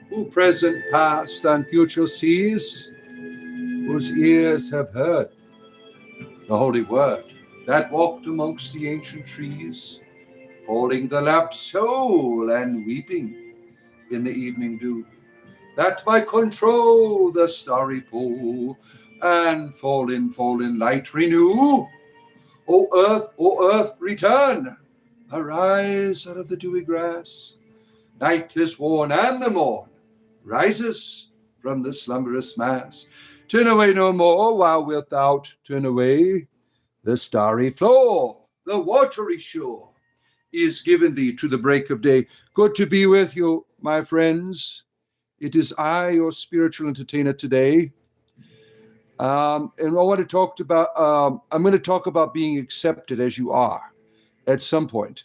who present, past, and future sees, whose ears have heard the holy word, that walked amongst the ancient trees, holding the lamp soul and weeping in the evening dew, that might control the starry pool and fallen light renew. O earth, return, arise out of the dewy grass. Night is worn and the morn rises from the slumberous mass. Turn away no more, while wilt thou turn away? The starry floor, the watery shore, is given thee to the break of day. Good to be with you, my friends. It is I, your spiritual entertainer today. And I want to talk about, I'm going to talk about being accepted as you are at some point.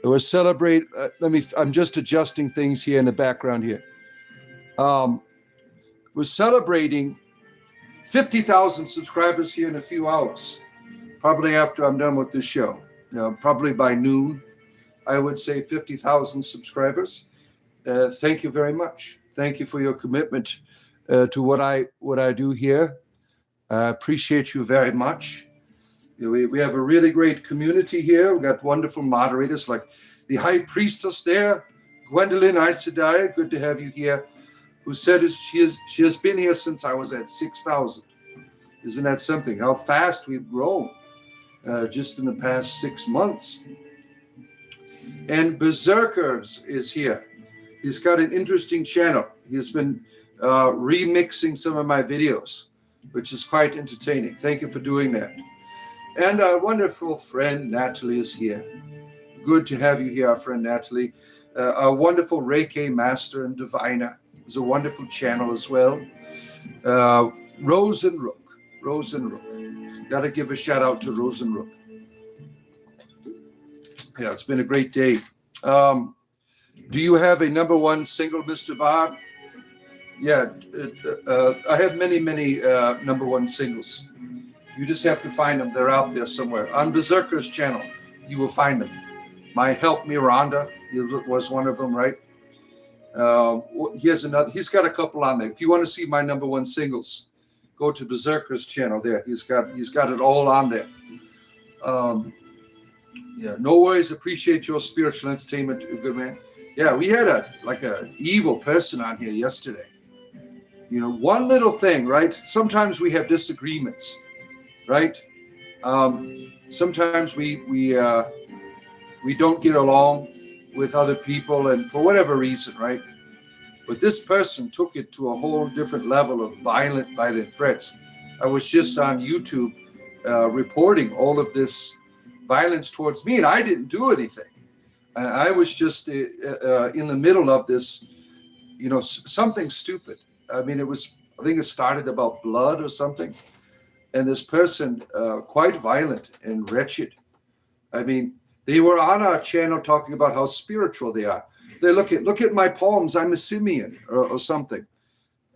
We'll celebrate, I'm just adjusting things here in the background here. We're celebrating 50,000 subscribers here in a few hours, probably after I'm done with this show. Probably by noon, I would say 50,000 subscribers. Thank you very much. Thank you for your commitment to what I do here. I appreciate you very much. We have a really great community here. We've got wonderful moderators like the High Priestess there, Gwendolyn Isidaya. Good to have you here. Who said she has been here since I was at 6,000. Isn't that something? How fast we've grown just in the past 6 months. And Berserkers is here. He's got an interesting channel. He's been remixing some of my videos, which is quite entertaining. Thank you for doing that. And our wonderful friend Natalie is here. Good to have you here, our friend Natalie. Our wonderful Reiki master and diviner. It's a wonderful channel as well. Rose and Rook. Got to give a shout out to Rose and Rook. Yeah, it's been a great day. Do you have a number one single, Mr. Bob? Yeah, I have many number one singles. You just have to find them. They're out there somewhere. On Berserker's channel, you will find them. My Help Me Rhonda was one of them, right? Here's another. He's got a couple on there. If you want to see my number one singles, go to Berserker's channel there. He's got it all on there. Yeah, no worries. Appreciate your spiritual entertainment, good man. Yeah, we had a evil person on here yesterday. One little thing, right? Sometimes we have disagreements, right? Sometimes we don't get along with other people, and for whatever reason, right? But this person took it to a whole different level of violent threats. I was just on YouTube reporting all of this violence towards me, and I didn't do anything. I was just in the middle of this, something stupid. I mean, I think it started about blood or something. And this person, quite violent and wretched. I mean, they were on our channel talking about how spiritual they are. They look at my palms, I'm a simian or something.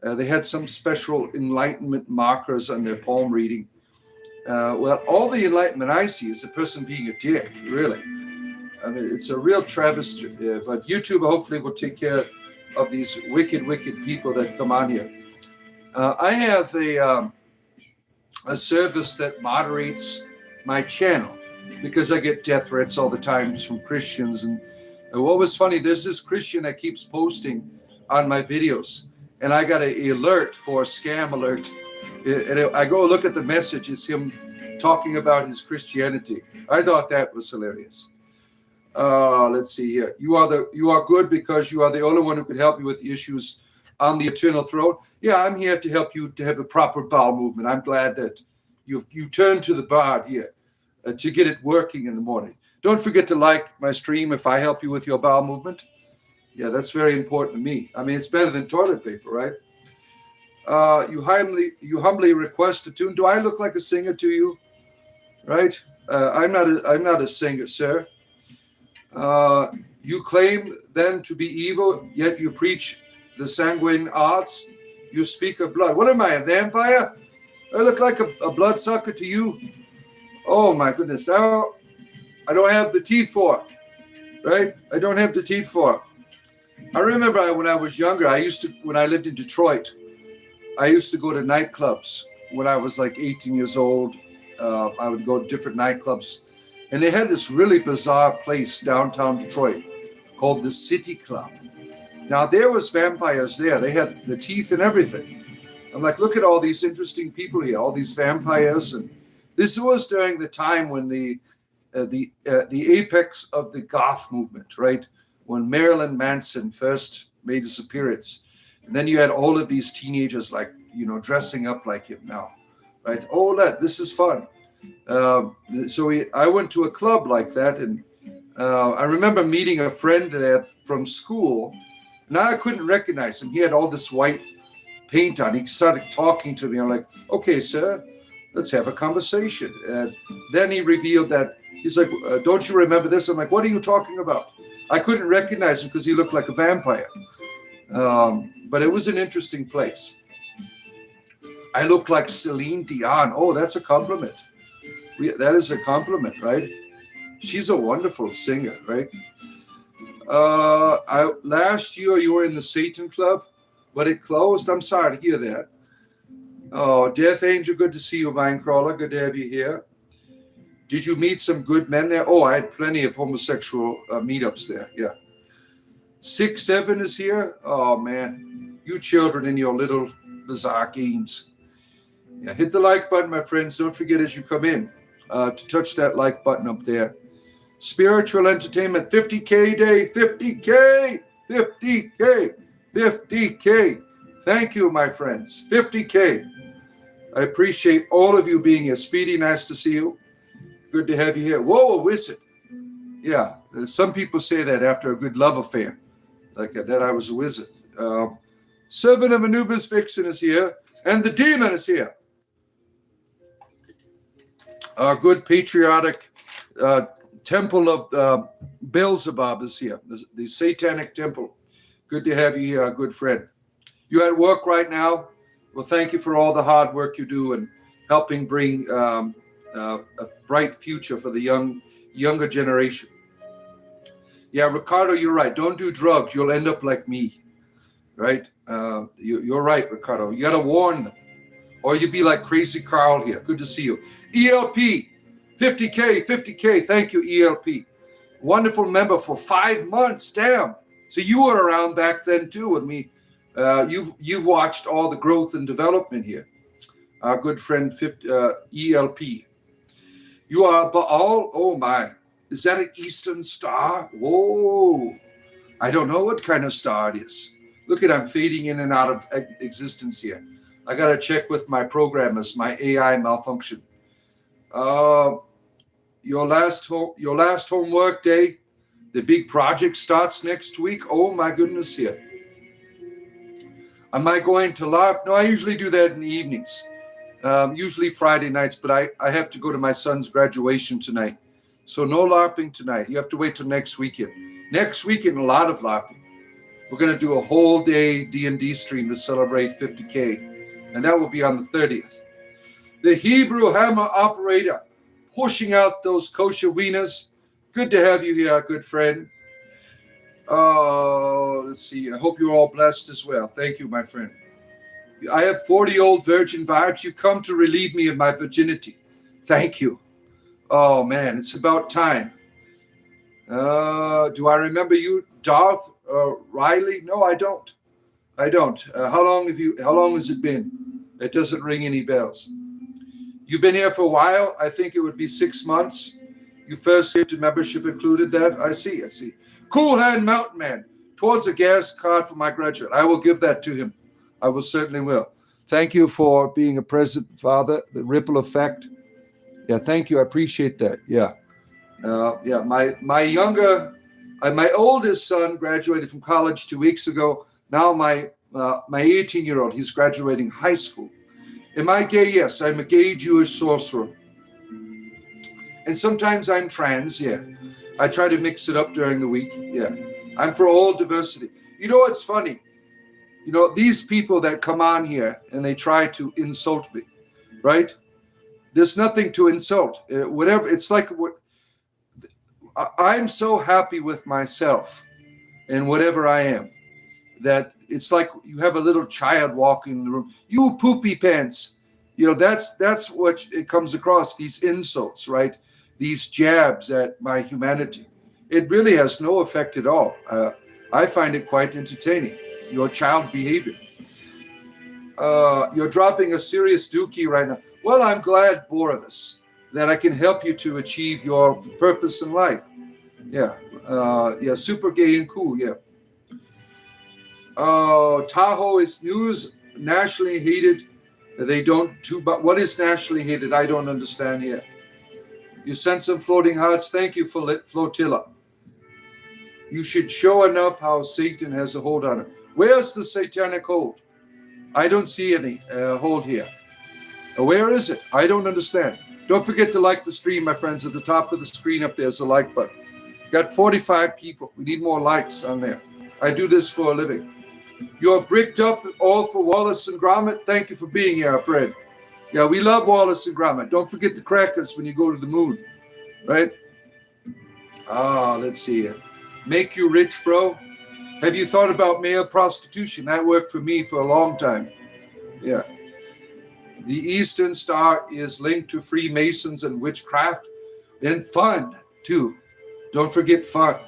They had some special enlightenment markers on their palm reading. Well, all the enlightenment I see is a person being a dick, really. I mean, it's a real travesty. But YouTube hopefully will take care of these wicked people that come on here. I have a service that moderates my channel because I get death threats all the time from Christians. And what was funny, there's this Christian that keeps posting on my videos, and I got an alert for a scam alert. And I go look at the message, it's him talking about his Christianity. I thought that was hilarious. Let's see here. You are good because you are the only one who could help you with issues on the eternal throne. Yeah, I'm here to help you to have a proper bowel movement. I'm glad that you turned to the bard here to get it working in the morning. Don't forget to like my stream if I help you with your bowel movement. Yeah, that's very important to me. I mean, it's better than toilet paper, right? You humbly request a tune. Do I look like a singer to you? Right? I'm not a singer, sir. You claim then to be evil, yet you preach the sanguine arts. You speak of blood. What am I, a vampire? I look like a bloodsucker to you? Oh my goodness. I don't have the teeth for it, right? I don't have the teeth for it. I remember when I was younger, when I lived in Detroit, I used to go to nightclubs when I was like 18 years old. I would go to different nightclubs. And they had this really bizarre place downtown Detroit called the City Club. Now, there was vampires there. They had the teeth and everything. I'm like, look at all these interesting people here, all these vampires. And this was during the time when the apex of the goth movement, right? When Marilyn Manson first made his appearance. And then you had all of these teenagers like, dressing up like him now, right? Oh, this is fun. I went to a club like that, and I remember meeting a friend there from school. Now I couldn't recognize him. He had all this white paint on. He started talking to me. I'm like, okay, sir, let's have a conversation. And then he revealed that he's like, don't you remember this? I'm like, what are you talking about? I couldn't recognize him because he looked like a vampire. But it was an interesting place. I look like Celine Dion. Oh, that's a compliment. That is a compliment, right? She's a wonderful singer, right? Last year you were in the Satan Club, but it closed. I'm sorry to hear that. Oh, Death Angel, good to see you, Minecrawler. Good to have you here. Did you meet some good men there? Oh, I had plenty of homosexual meetups there. Yeah. 6-7 is here. Oh man, you children in your little bizarre games. Yeah, hit the like button, my friends. Don't forget as you come in to touch that like button up there. Spiritual entertainment, 50K day, 50K, 50K, 50K. Thank you, my friends. 50K. I appreciate all of you being here. Speedy, nice to see you. Good to have you here. Whoa, a wizard. Yeah, some people say that after a good love affair, like that I was a wizard. Servant of Anubis Vixen is here, and the demon is here. Our good patriotic temple of Beelzebub is here, the satanic temple. Good to have you here, our good friend. You at work right now? Well, thank you for all the hard work you do and helping bring a bright future for the younger generation. Yeah, Ricardo, you're right. Don't do drugs. You'll end up like me, right? You're right, Ricardo. You got to warn them. Or you'd be like Crazy Carl here. Good to see you. ELP, 50K, 50K. Thank you, ELP. Wonderful member for 5 months. Damn. So you were around back then too with me. You've watched all the growth and development here. Our good friend ELP. You are Baal. Oh my. Is that an Eastern star? Whoa. I don't know what kind of star it is. Look at I'm fading in and out of existence here. I got to check with my programmers, my AI malfunction. Your last homework day, the big project starts next week. Oh my goodness here. Am I going to LARP? No, I usually do that in the evenings. Usually Friday nights, but I have to go to my son's graduation tonight. So no LARPing tonight. You have to wait till next weekend. Next weekend, a lot of LARPing. We're going to do a whole day D&D stream to celebrate 50K. And that will be on the 30th. The Hebrew Hammer Operator, pushing out those kosher wieners. Good to have you here, our good friend. Let's see. I hope you're all blessed as well. Thank you, my friend. I have 40-old virgin vibes. You come to relieve me of my virginity. Thank you. Oh, man, it's about time. Do I remember you, Darth Riley? No, I don't. How long has it been? It doesn't ring any bells. You've been here for a while. I think it would be 6 months. You first saved membership included that. I see. Cool Hand Mountain Man. Towards a gas card for my graduate. I will give that to him. I will certainly will. Thank you for being a present, Father. The ripple effect. Yeah, thank you. I appreciate that. Yeah. My oldest son graduated from college 2 weeks ago. Now my 18-year-old, he's graduating high school. Am I gay? Yes, I'm a gay Jewish sorcerer. And sometimes I'm trans, yeah. I try to mix it up during the week, yeah. I'm for all diversity. You know what's funny? You know, these people that come on here and they try to insult me, right? There's nothing to insult. Whatever, it's like what I'm so happy with myself and whatever I am. That it's like you have a little child walking in the room. You poopy pants. That's what it comes across, these insults, right? These jabs at my humanity. It really has no effect at all. I find it quite entertaining, your child behavior. You're dropping a serious dookie right now. Well, I'm glad, Borevis, that I can help you to achieve your purpose in life. Yeah. Super gay and cool, yeah. Tahoe is news, nationally hated. They don't but what is nationally hated? I don't understand here. You sent some floating hearts. Thank you, Flotilla. You should show enough how Satan has a hold on it. Where's the satanic hold? I don't see any hold here. Where is it? I don't understand. Don't forget to like the stream, my friends. At the top of the screen up there's a like button. Got 45 people. We need more likes on there. I do this for a living. You're bricked up all for Wallace and Gromit. Thank you for being here, our friend. Yeah, we love Wallace and Gromit. Don't forget the crackers when you go to the moon, right? Let's see here. Make you rich, bro. Have you thought about male prostitution? That worked for me for a long time. Yeah. The Eastern Star is linked to Freemasons and witchcraft and fun, too. Don't forget fun.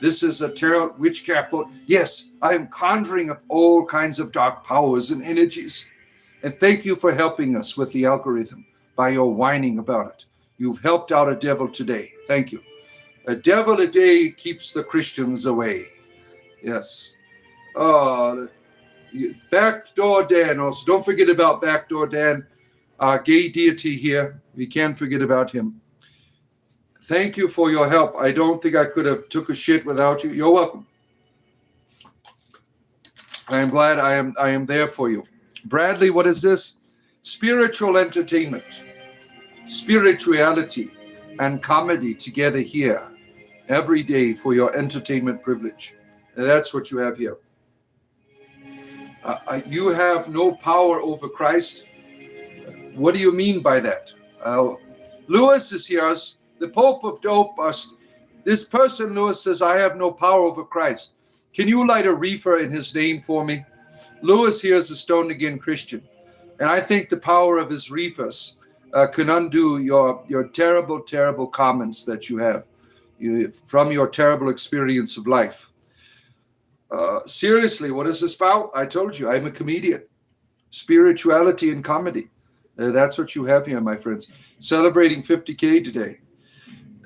This is a tarot witchcraft book. Yes, I am conjuring up all kinds of dark powers and energies. And thank you for helping us with the algorithm by your whining about it. You've helped out a devil today. Thank you. A devil a day keeps the Christians away. Yes. Backdoor Dan also. Don't forget about Backdoor Dan, our gay deity here. We can't forget about him. Thank you for your help. I don't think I could have took a shit without you. You're welcome. I am glad I am there for you. Bradley, what is this? Spiritual entertainment, spirituality, and comedy together here every day for your entertainment privilege. And that's what you have here. You have no power over Christ. What do you mean by that? Lewis is here. The Pope of Dope. This person, Lewis, says, I have no power over Christ. Can you light a reefer in his name for me? Lewis here is a stoned again Christian. And I think the power of his reefers can undo your terrible, terrible comments that you have from your terrible experience of life. Seriously, what is this about? I told you, I'm a comedian. Spirituality and comedy. That's what you have here, my friends. Celebrating 50K today.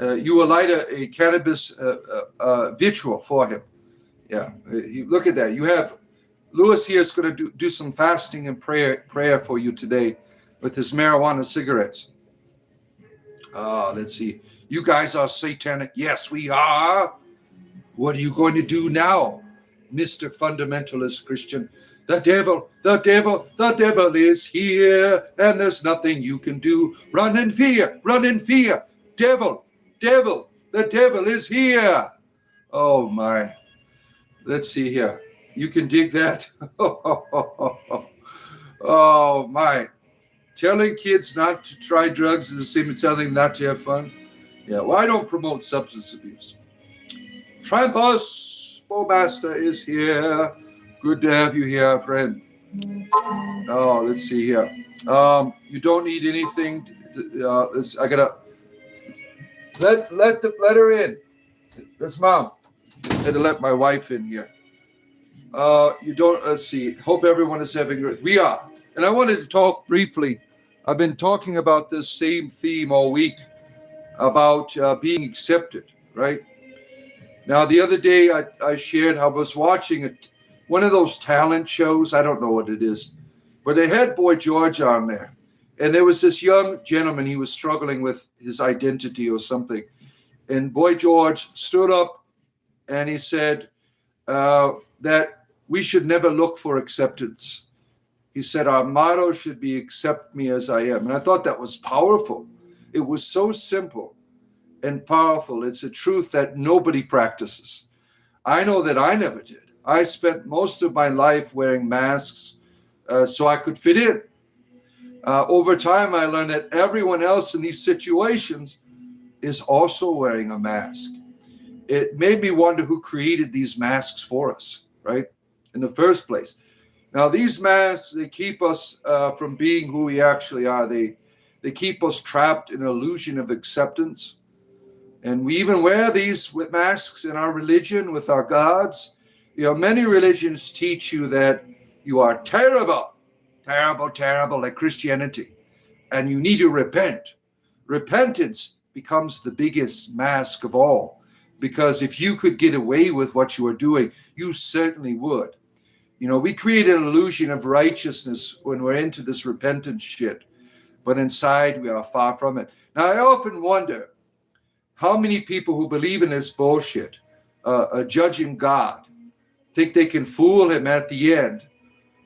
You will light a cannabis ritual for him. Yeah, look at that. You have Lewis here is going to do some fasting and prayer for you today with his marijuana cigarettes. Let's see. You guys are satanic. Yes, we are. What are you going to do now, Mr. Fundamentalist Christian? The devil is here, and there's nothing you can do. Run in fear. Devil, the devil is here. Oh, my. Let's see here. You can dig that. Oh, my. Telling kids not to try drugs is the same as telling them not to have fun. Yeah, well, I don't promote substance abuse. Trampus, Bowmaster is here. Good to have you here, friend. Oh, let's see here. You don't need anything. I gotta let her in. That's Mom. Had to let my wife in here. You don't. Let's see. Hope everyone is having great. We are, and I wanted to talk briefly. I've been talking about this same theme all week about being accepted. Right now, the other day I shared I was watching one of those talent shows. I don't know what it is, but they had Boy George on there. And there was this young gentleman, he was struggling with his identity or something. And Boy George stood up and he said that we should never look for acceptance. He said our motto should be accept me as I am. And I thought that was powerful. It was so simple and powerful. It's a truth that nobody practices. I know that I never did. I spent most of my life wearing masks so I could fit in. Over time, I learned that everyone else in these situations is also wearing a mask. it made me wonder who created these masks for us, right? In the first place. Now, these masks, they keep us from being who we actually are. They keep us trapped in an illusion of acceptance. And we even wear these with masks in our religion, with our gods. Many religions teach you that you are terrible, terrible, terrible, like Christianity, and you need to repent. Repentance becomes the biggest mask of all, because if you could get away with what you are doing, you certainly would. We create an illusion of righteousness when we're into this repentance shit, but inside we are far from it. Now, I often wonder how many people who believe in this bullshit, judging God, think they can fool him at the end.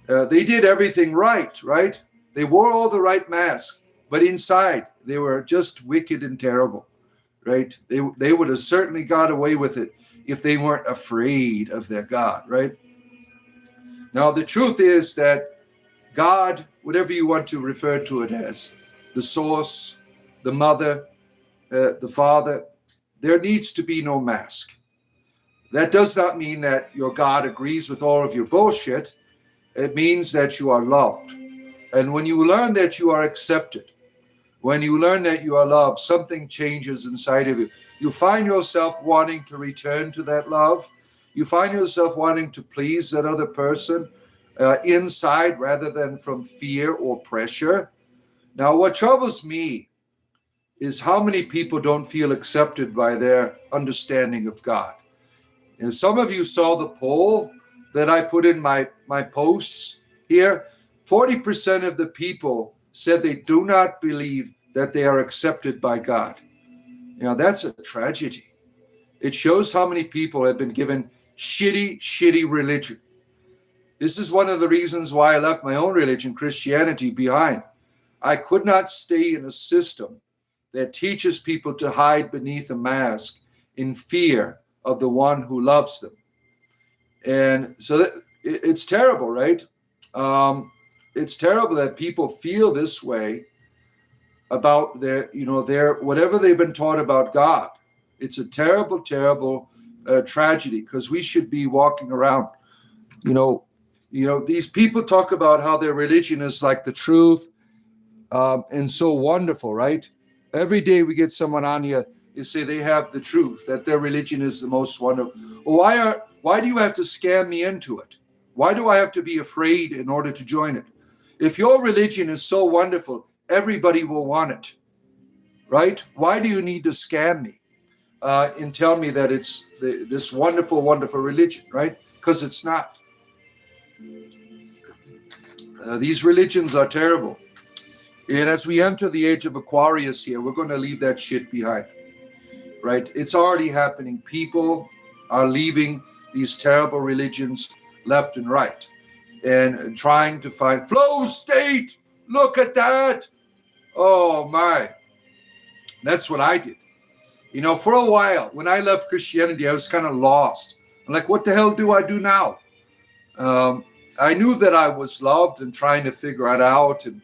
They did everything right? They wore all the right masks, but inside they were just wicked and terrible, right? They would have certainly got away with it if they weren't afraid of their God, right? Now, the truth is that God, whatever you want to refer to it as, the source, the mother, the father, there needs to be no mask. That does not mean that your God agrees with all of your bullshit. It means that you are loved. And when you learn that you are accepted, when you learn that you are loved, something changes inside of you. You find yourself wanting to return to that love. You find yourself wanting to please that other person inside rather than from fear or pressure. Now, what troubles me is how many people don't feel accepted by their understanding of God. And some of you saw the poll that I put in my posts here. 40% of the people said they do not believe that they are accepted by God. That's a tragedy. It shows how many people have been given shitty religion. This is one of the reasons why I left my own religion, Christianity, behind. I could not stay in a system that teaches people to hide beneath a mask in fear of the one who loves them. And so it's terrible, right? It's terrible that people feel this way about their whatever they've been taught about God. It's a terrible, terrible tragedy, because we should be walking around, these people talk about how their religion is like the truth and so wonderful, right? Every day we get someone on here, they say they have the truth, that their religion is the most wonderful. Well, why do you have to scam me into it? Why do I have to be afraid in order to join it? If your religion is so wonderful, everybody will want it, right? Why do you need to scam me and tell me that it's this wonderful, wonderful religion, right? Because it's not. These religions are terrible. And as we enter the age of Aquarius here, we're going to leave that shit behind, right? It's already happening. People are leaving these terrible religions left and right and trying to find flow state. Look at that. Oh my. That's what I did. For a while, when I left Christianity, I was kind of lost. I'm like, what the hell do I do now? I knew that I was loved and trying to figure it out. And,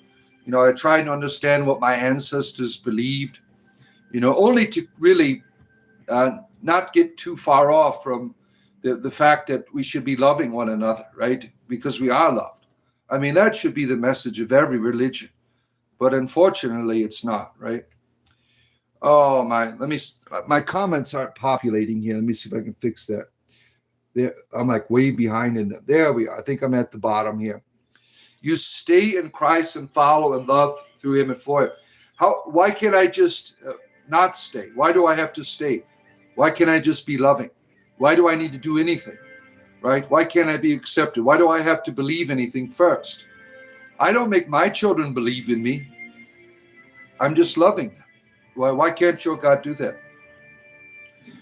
I tried to understand what my ancestors believed, only to really not get too far off from the fact that we should be loving one another, right? Because we are loved. I mean, that should be the message of every religion. But unfortunately, it's not, right? Oh, my comments aren't populating here. Let me see if I can fix that. There, I'm like way behind in them. There we are. I think I'm at the bottom here. You stay in Christ and follow and love through him and for him. Why can't I just not stay? Why do I have to stay? Why can't I just be loving? Why do I need to do anything? Right? Why can't I be accepted? Why do I have to believe anything first? I don't make my children believe in me. I'm just loving them. Why can't your God do that?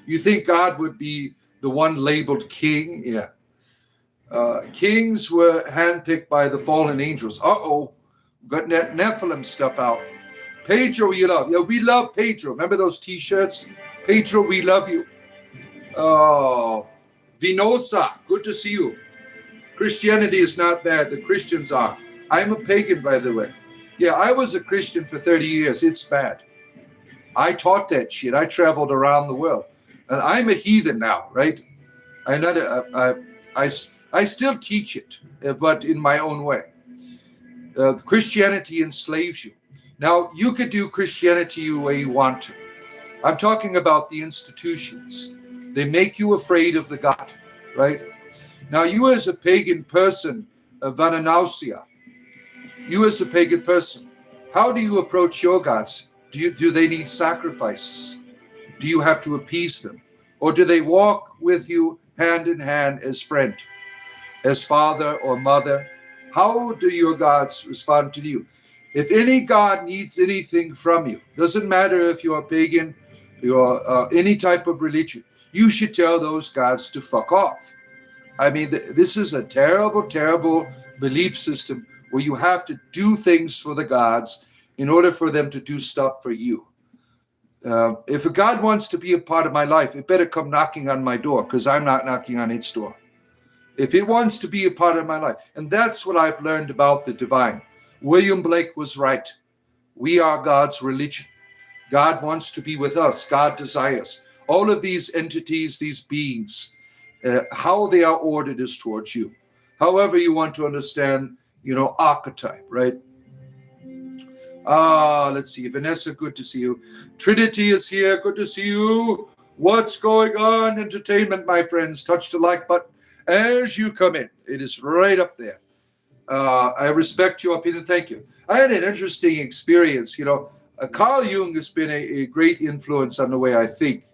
You think God would be the one labeled king? Yeah. Kings were handpicked by the fallen angels. Got Nephilim stuff out. Pedro, we love. Yeah, we love Pedro. Remember those T-shirts? Pedro, we love you. Oh, Vinosa, good to see you. Christianity is not bad. The Christians are. I'm a pagan, by the way. Yeah, I was a Christian for 30 years. It's bad. I taught that shit. I traveled around the world. And I'm a heathen now, right? I'm not I still teach it, but in my own way. Christianity enslaves you. Now, you could do Christianity the way you want to. I'm talking about the institutions. They make you afraid of the God, right? Now, you as a pagan person, Vananausia, you as a pagan person, how do you approach your gods? Do they need sacrifices? Do you have to appease them? Or do they walk with you hand in hand as friend, as father or mother? How do your gods respond to you? If any god needs anything from you, doesn't matter if you're a pagan, you're any type of religion, you should tell those gods to fuck off. I mean, this is a terrible, terrible belief system where you have to do things for the gods in order for them to do stuff for you. If a god wants to be a part of my life, it better come knocking on my door, because I'm not knocking on its door. If it wants to be a part of my life, and that's what I've learned about the divine. William Blake was right. We are God's religion. God wants to be with us. God desires. All of these entities, these beings, how they are ordered is towards you. However you want to understand, archetype, right? Let's see. Vanessa, good to see you. Trinity is here. Good to see you. What's going on? Entertainment, my friends. Touch the like button as you come in. It is right up there. I respect your opinion. Thank you. I had an interesting experience. Carl Jung has been a great influence on the way I think.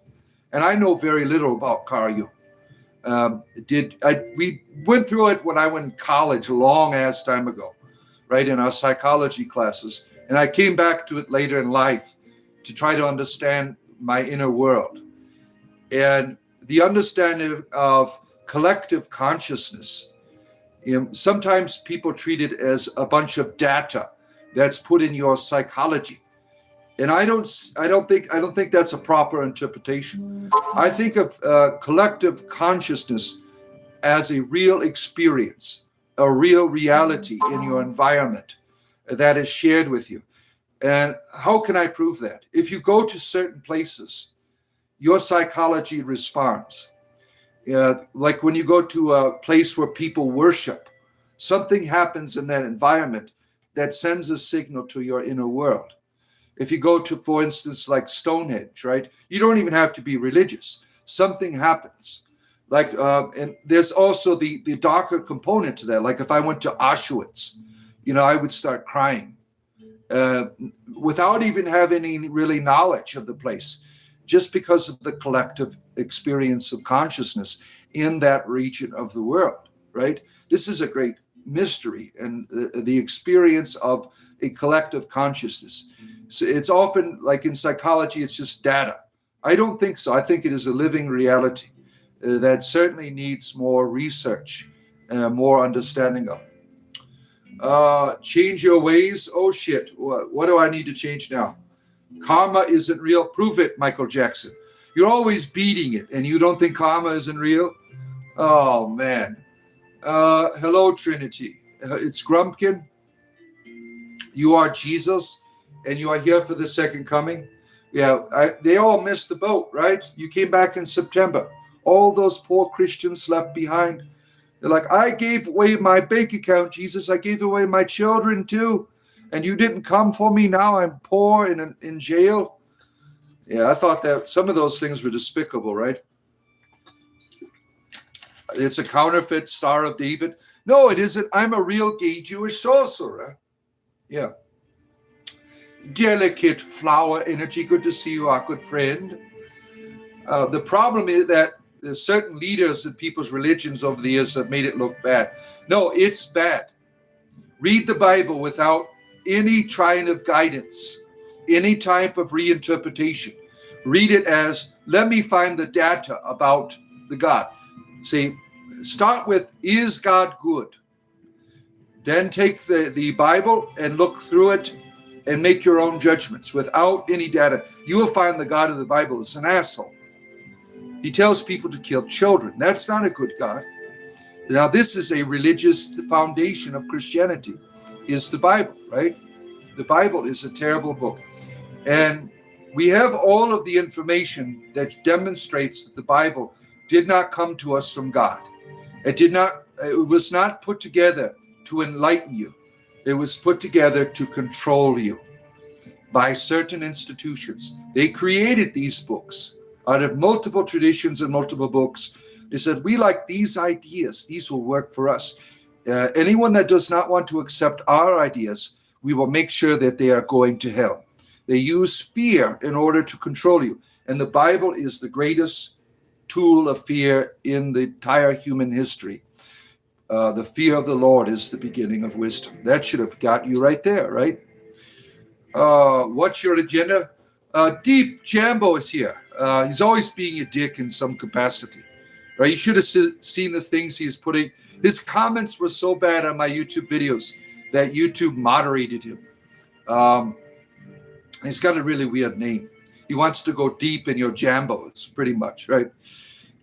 And I know very little about Carl Jung. We went through it when I went in college a long ass time ago, right, in our psychology classes. And I came back to it later in life to try to understand my inner world. And the understanding of collective consciousness, sometimes people treat it as a bunch of data that's put in your psychology. And I don't think that's a proper interpretation. I think of collective consciousness as a real experience, a real reality in your environment that is shared with you. And how can I prove that? If you go to certain places, your psychology responds. Like when you go to a place where people worship, something happens in that environment that sends a signal to your inner world. If you go to, for instance, like Stonehenge, right? You don't even have to be religious. Something happens. And there's also the darker component to that. Like if I went to Auschwitz, I would start crying without even having any really knowledge of the place, just because of the collective experience of consciousness in that region of the world, right? This is a great mystery, and the experience of a collective consciousness. So it's often, like in psychology, it's just data. I don't think so. I think it is a living reality that certainly needs more research, more understanding of. Change your ways. Oh, shit. What do I need to change now? Karma isn't real. Prove it, Michael Jackson. You're always beating it, and you don't think karma isn't real? Oh, man. Hello, Trinity. It's Grumpkin. You are Jesus, and you are here for the second coming. Yeah, they all missed the boat, right? You came back in September. All those poor Christians left behind. They're like, I gave away my bank account, Jesus. I gave away my children too. And you didn't come for me. Now I'm poor and in jail. Yeah, I thought that some of those things were despicable, right? It's a counterfeit Star of David. No, it isn't. I'm a real gay Jewish sorcerer. Yeah. Delicate flower energy. Good to see you, our good friend. The problem is that there's certain leaders in people's religions over the years have made it look bad. No, it's bad. Read the Bible without any kind of guidance, any type of reinterpretation. Read it as, let me find the data about the God. See, start with, is God good? Then take the Bible and look through it and make your own judgments without any data. You will find the God of the Bible is an asshole. He tells people to kill children. That's not a good God. Now, this is a religious foundation of Christianity, is the Bible, right? The Bible is a terrible book. And We have all of the information that demonstrates that the Bible did not come to us from God. It was not put together to enlighten you. It was put together to control you by certain institutions. They created these books out of multiple traditions and multiple books. They said, we like these ideas. These will work for us. Anyone that does not want to accept our ideas, we will make sure that they are going to hell. They use fear in order to control you. And the Bible is the greatest tool of fear in the entire human history. The fear of the Lord is the beginning of wisdom. That should have got you right there, right? What's your agenda? Deep Jambo is here. He's always being a dick in some capacity, right? You should have seen the things he's putting. His comments were so bad on my YouTube videos that YouTube moderated him. He's got a really weird name. He wants to go deep in your Jambos, pretty much, right?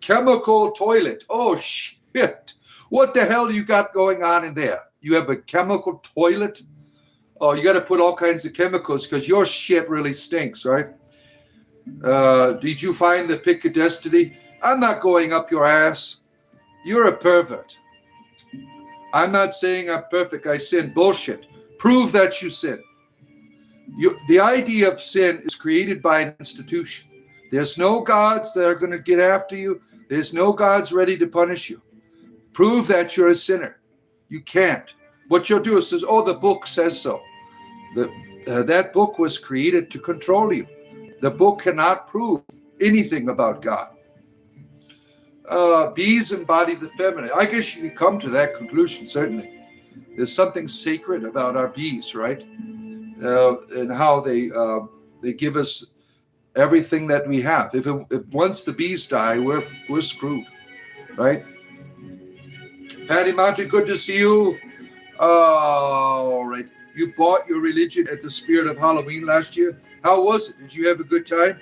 Chemical toilet. Oh, shit. What the hell you got going on in there? You have a chemical toilet? Oh, you got to put all kinds of chemicals because your shit really stinks, right? Did you find the pick of destiny? I'm not going up your ass. You're a pervert. I'm not saying I'm perfect. I sin. Bullshit. Prove that you sin. The idea of sin is created by an institution. There's no gods that are going to get after you. There's no gods ready to punish you. Prove that you're a sinner. You can't. What you'll do is says, oh, the book says so. That book was created to control you. The book cannot prove anything about God. Bees embody the feminine. I guess you could come to that conclusion, certainly. There's something sacred about our bees, right? And how they give us everything that we have. If once the bees die, we're screwed, right? Patty Monty, good to see you. All right. You bought your religion at the Spirit of Halloween last year. How was it? Did you have a good time?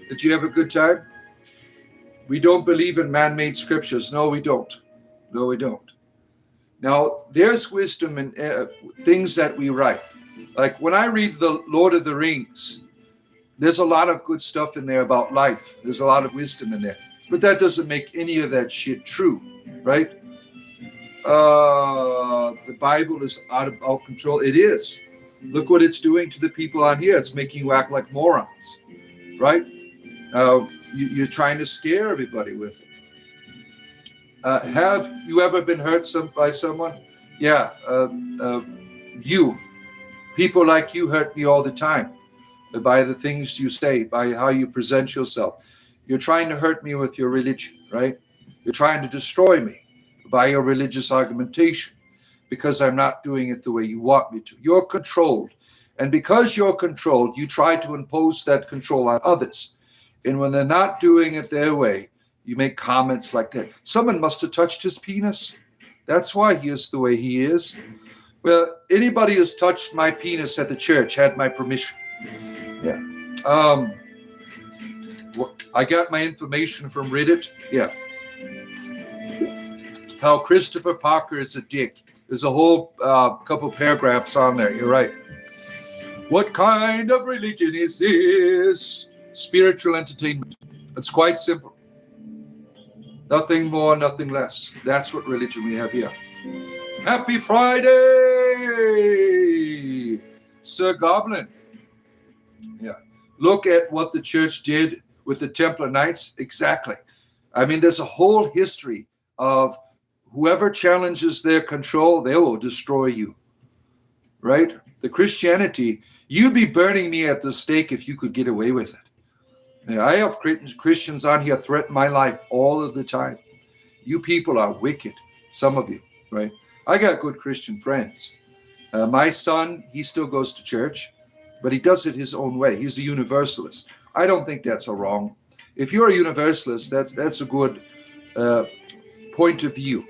Did you have a good time? We don't believe in man-made scriptures. No, we don't. No, we don't. Now, there's wisdom in things that we write. Like when I read the Lord of the Rings, there's a lot of good stuff in there about life. There's a lot of wisdom in there. But that doesn't make any of that shit true, right? The Bible is out of control. It is. Look what it's doing to the people on here. It's making you act like morons, right? You're trying to scare everybody with it. Have you ever been hurt by someone? Yeah. People like you hurt me all the time by the things you say, by how you present yourself. You're trying to hurt me with your religion, right? You're trying to destroy me by your religious argumentation because I'm not doing it the way you want me to. You're controlled. And because you're controlled, you try to impose that control on others. And when they're not doing it their way, you make comments like that. Someone must have touched his penis. That's why he is the way he is. Well, anybody who's touched my penis at the church had my permission. Yeah. I got my information from Reddit. Yeah. How Christopher Parker is a dick. There's a whole couple paragraphs on there. You're right. What kind of religion is this? Spiritual entertainment. It's quite simple. Nothing more, nothing less. That's what religion we have here. Happy Friday, Sir Goblin. Yeah. Look at what the church did with the Templar Knights. Exactly. I mean, there's a whole history of whoever challenges their control, they will destroy you. Right? The Christianity, you'd be burning me at the stake if you could get away with it. Yeah, I have Christians on here threaten my life all of the time. You people are wicked. Some of you, right? I got good Christian friends. My son, he still goes to church, but he does it his own way. He's a universalist. I don't think that's a wrong. If you're a universalist, that's a good point of view.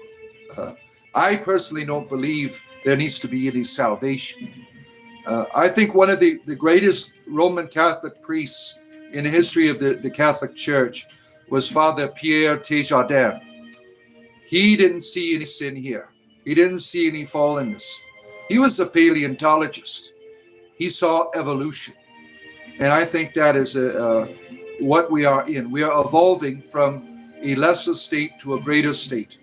I personally don't believe there needs to be any salvation. I think one of the greatest Roman Catholic priests in the history of the Catholic Church was Father Pierre Tejardin. He didn't see any sin here. He didn't see any fallenness. He was a paleontologist. He saw evolution. And I think that is what we are in. We are evolving from a lesser state to a greater state.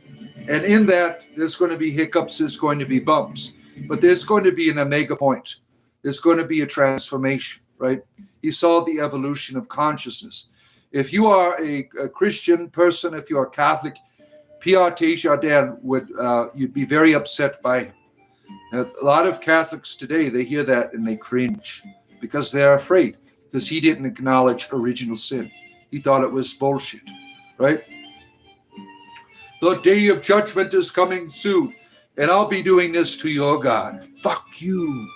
And in that, there's going to be hiccups, there's going to be bumps, but there's going to be an omega point. There's going to be a transformation, right? You saw the evolution of consciousness. If you are a Christian person, if you are Catholic, Pierre Desjardins would, you'd be very upset by him. A lot of Catholics today, they hear that and they cringe because they're afraid, because he didn't acknowledge original sin. He thought it was bullshit, right? The day of judgment is coming soon, and I'll be doing this to your God. Fuck you.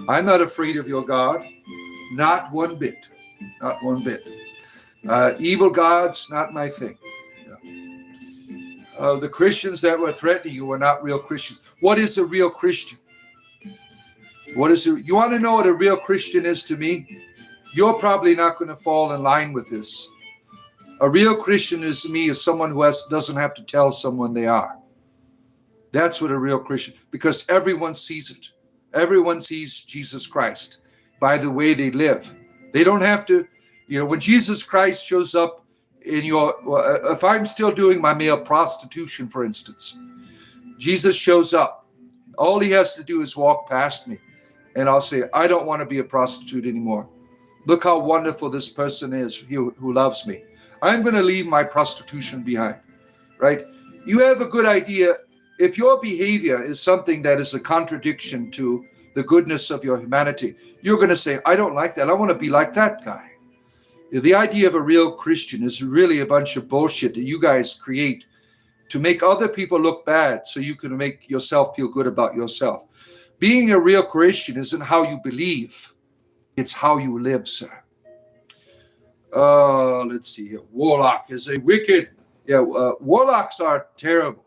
I'm not afraid of your God. Not one bit. Not one bit. Evil gods, not my thing. The Christians that were threatening you were not real Christians. What is a real Christian? You want to know what a real Christian is to me? You're probably not going to fall in line with this. A real Christian is to me is someone who doesn't have to tell someone they are. That's what a real Christian, because everyone sees it. Everyone sees Jesus Christ by the way they live. They don't have to, when Jesus Christ shows up in if I'm still doing my male prostitution, for instance, Jesus shows up. All he has to do is walk past me, and I'll say, I don't want to be a prostitute anymore. Look how wonderful this person is who loves me. I'm going to leave my prostitution behind, right? You have a good idea. If your behavior is something that is a contradiction to the goodness of your humanity, you're going to say, I don't like that. I want to be like that guy. The idea of a real Christian is really a bunch of bullshit that you guys create to make other people look bad so you can make yourself feel good about yourself. Being a real Christian isn't how you believe. It's how you live, sir. Let's see here. Warlock is a wicked. Warlocks are terrible.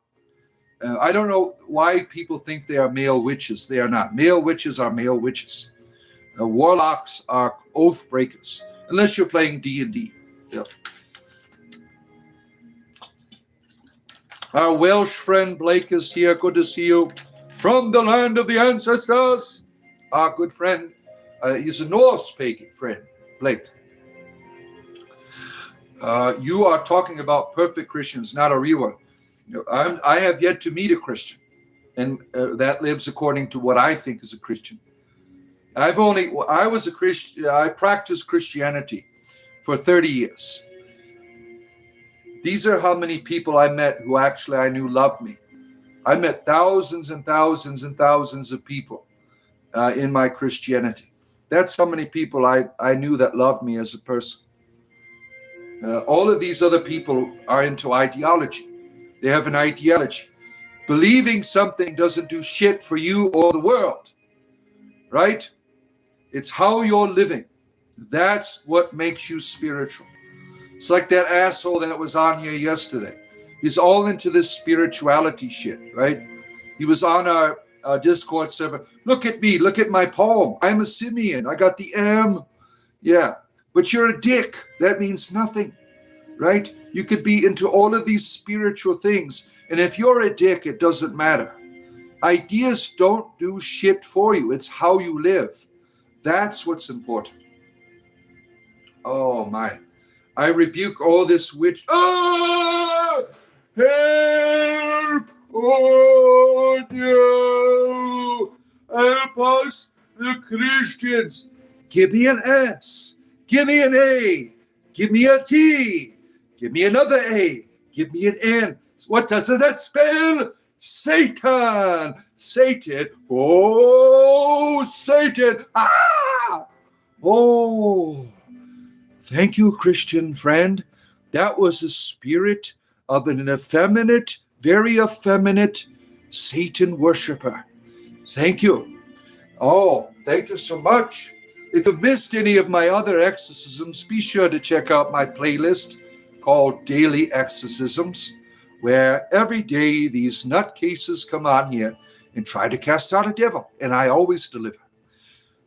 I don't know why people think they are male witches. They are not. Male witches are male witches. Warlocks are oath breakers, unless you're playing D&D. Yep. Our Welsh friend Blake is here. Good to see you. From the land of the ancestors. Our good friend. He's a Norse pagan friend, Blake. You are talking about perfect Christians, not a real one. I have yet to meet a Christian, and that lives according to what I think is a Christian. I was a Christian. I practiced Christianity for 30 years. These are how many people I met who actually I knew loved me. I met thousands and thousands and thousands of people in my Christianity. That's how many people I knew that loved me as a person. All of these other people are into ideology. They have an ideology. Believing something doesn't do shit for you or the world, right? It's how you're living. That's what makes you spiritual. It's like that asshole that was on here yesterday. He's all into this spirituality shit, right? He was on our Discord server. Look at me. Look at my poem. I'm a simian. I got the M. Yeah. But you're a dick. That means nothing, right? You could be into all of these spiritual things. And if you're a dick, it doesn't matter. Ideas don't do shit for you. It's how you live. That's what's important. Oh, my. I rebuke all this witch. Oh! Help! Oh, no! Help us, the Christians. Give me an S. Give me an A. Give me a T. Give me another A. Give me an N. What does that spell? Satan. Satan. Oh, Satan. Ah! Oh. Thank you, Christian friend. That was a spirit of an effeminate, very effeminate Satan worshiper. Thank you. Oh, thank you so much. If you've missed any of my other exorcisms, be sure to check out my playlist called Daily Exorcisms, where every day these nutcases come on here and try to cast out a devil, and I always deliver.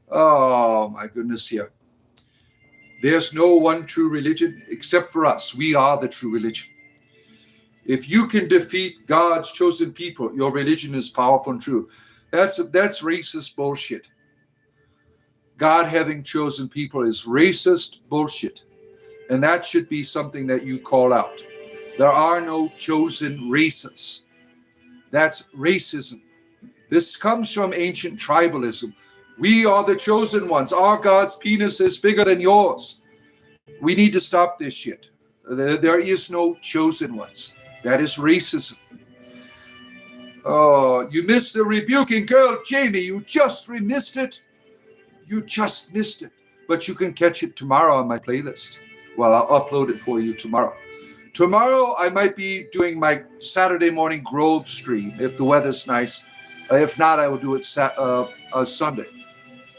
Oh, my goodness, here. There's no one true religion except for us. We are the true religion. If you can defeat God's chosen people, your religion is powerful and true. That's racist bullshit. God having chosen people is racist bullshit. And that should be something that you call out. There are no chosen races. That's racism. This comes from ancient tribalism. We are the chosen ones. Our God's penis is bigger than yours. We need to stop this shit. There is no chosen ones. That is racism. Oh, you missed the rebuking girl, Jamie. You just missed it. You just missed it. But you can catch it tomorrow on my playlist. Well, I'll upload it for you tomorrow. Tomorrow, I might be doing my Saturday morning Grove stream if the weather's nice. If not, I will do it Sunday.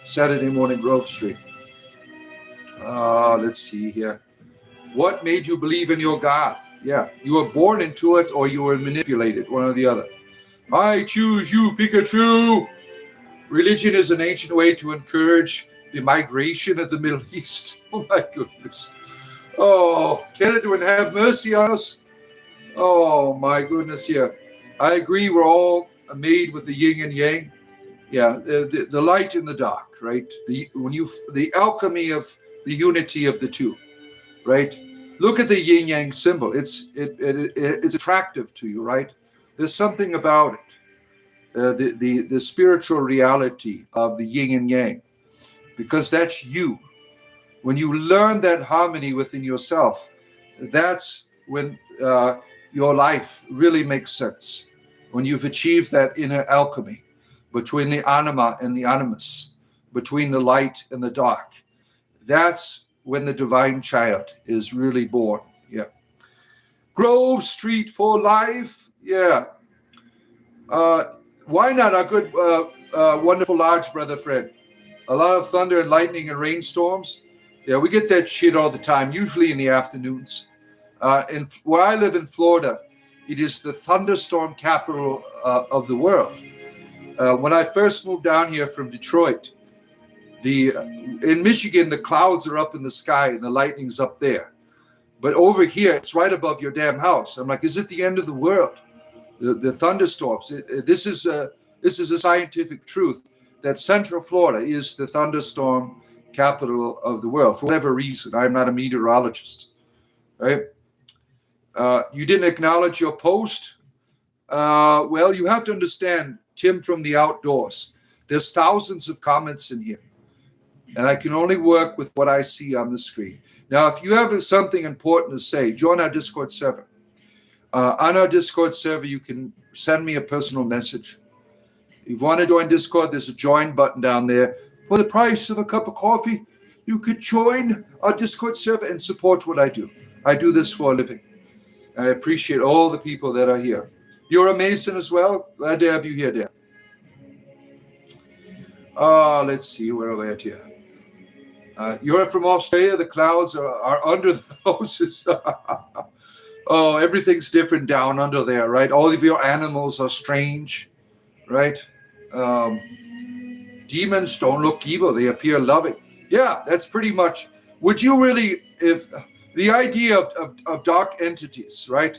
Saturday morning Grove stream. Let's see here. What made you believe in your God? Yeah, you were born into it or you were manipulated, one or the other. I choose you, Pikachu. Religion is an ancient way to encourage the migration of the Middle East. Oh my goodness. Oh, Canada, have mercy on us. Oh my goodness, yeah. I agree, we're all made with the yin and yang. Yeah, the light and the dark, right? The alchemy of the unity of the two, right? Look at the yin yang symbol. It's attractive to you, right? There's something about it. The spiritual reality of the yin and yang, because that's you. When you learn that harmony within yourself, that's when your life really makes sense. When you've achieved that inner alchemy between the anima and the animus, between the light and the dark, that's when the divine child is really born. Yeah. Grove Street for life. Yeah. Why not our good, wonderful large brother Fred? A lot of thunder and lightning and rainstorms. Yeah, we get that shit all the time, usually in the afternoons. And where I live in Florida, it is the thunderstorm capital of the world. When I first moved down here from Detroit, in Michigan, the clouds are up in the sky and the lightning's up there. But over here, it's right above your damn house. I'm like, is it the end of the world? The thunderstorms. This is a scientific truth that Central Florida is the thunderstorm capital of the world for whatever reason. I'm not a meteorologist, right? You didn't acknowledge your post. Well, you have to understand, Tim from the outdoors. There's thousands of comments in here, and I can only work with what I see on the screen. Now, if you have something important to say, join our Discord server. On our Discord server, you can send me a personal message. If you want to join Discord, there's a join button down there. For the price of a cup of coffee, you could join our Discord server and support what I do. I do this for a living. I appreciate all the people that are here. You're a Mason as well. Glad to have you here, Dan. Let's see, where are we at here? You're from Australia. The clouds are under the houses. Oh, everything's different down under there, right? All of your animals are strange, right? Demons don't look evil. They appear loving. Yeah, that's pretty much. Would you really, if the idea of dark entities, right?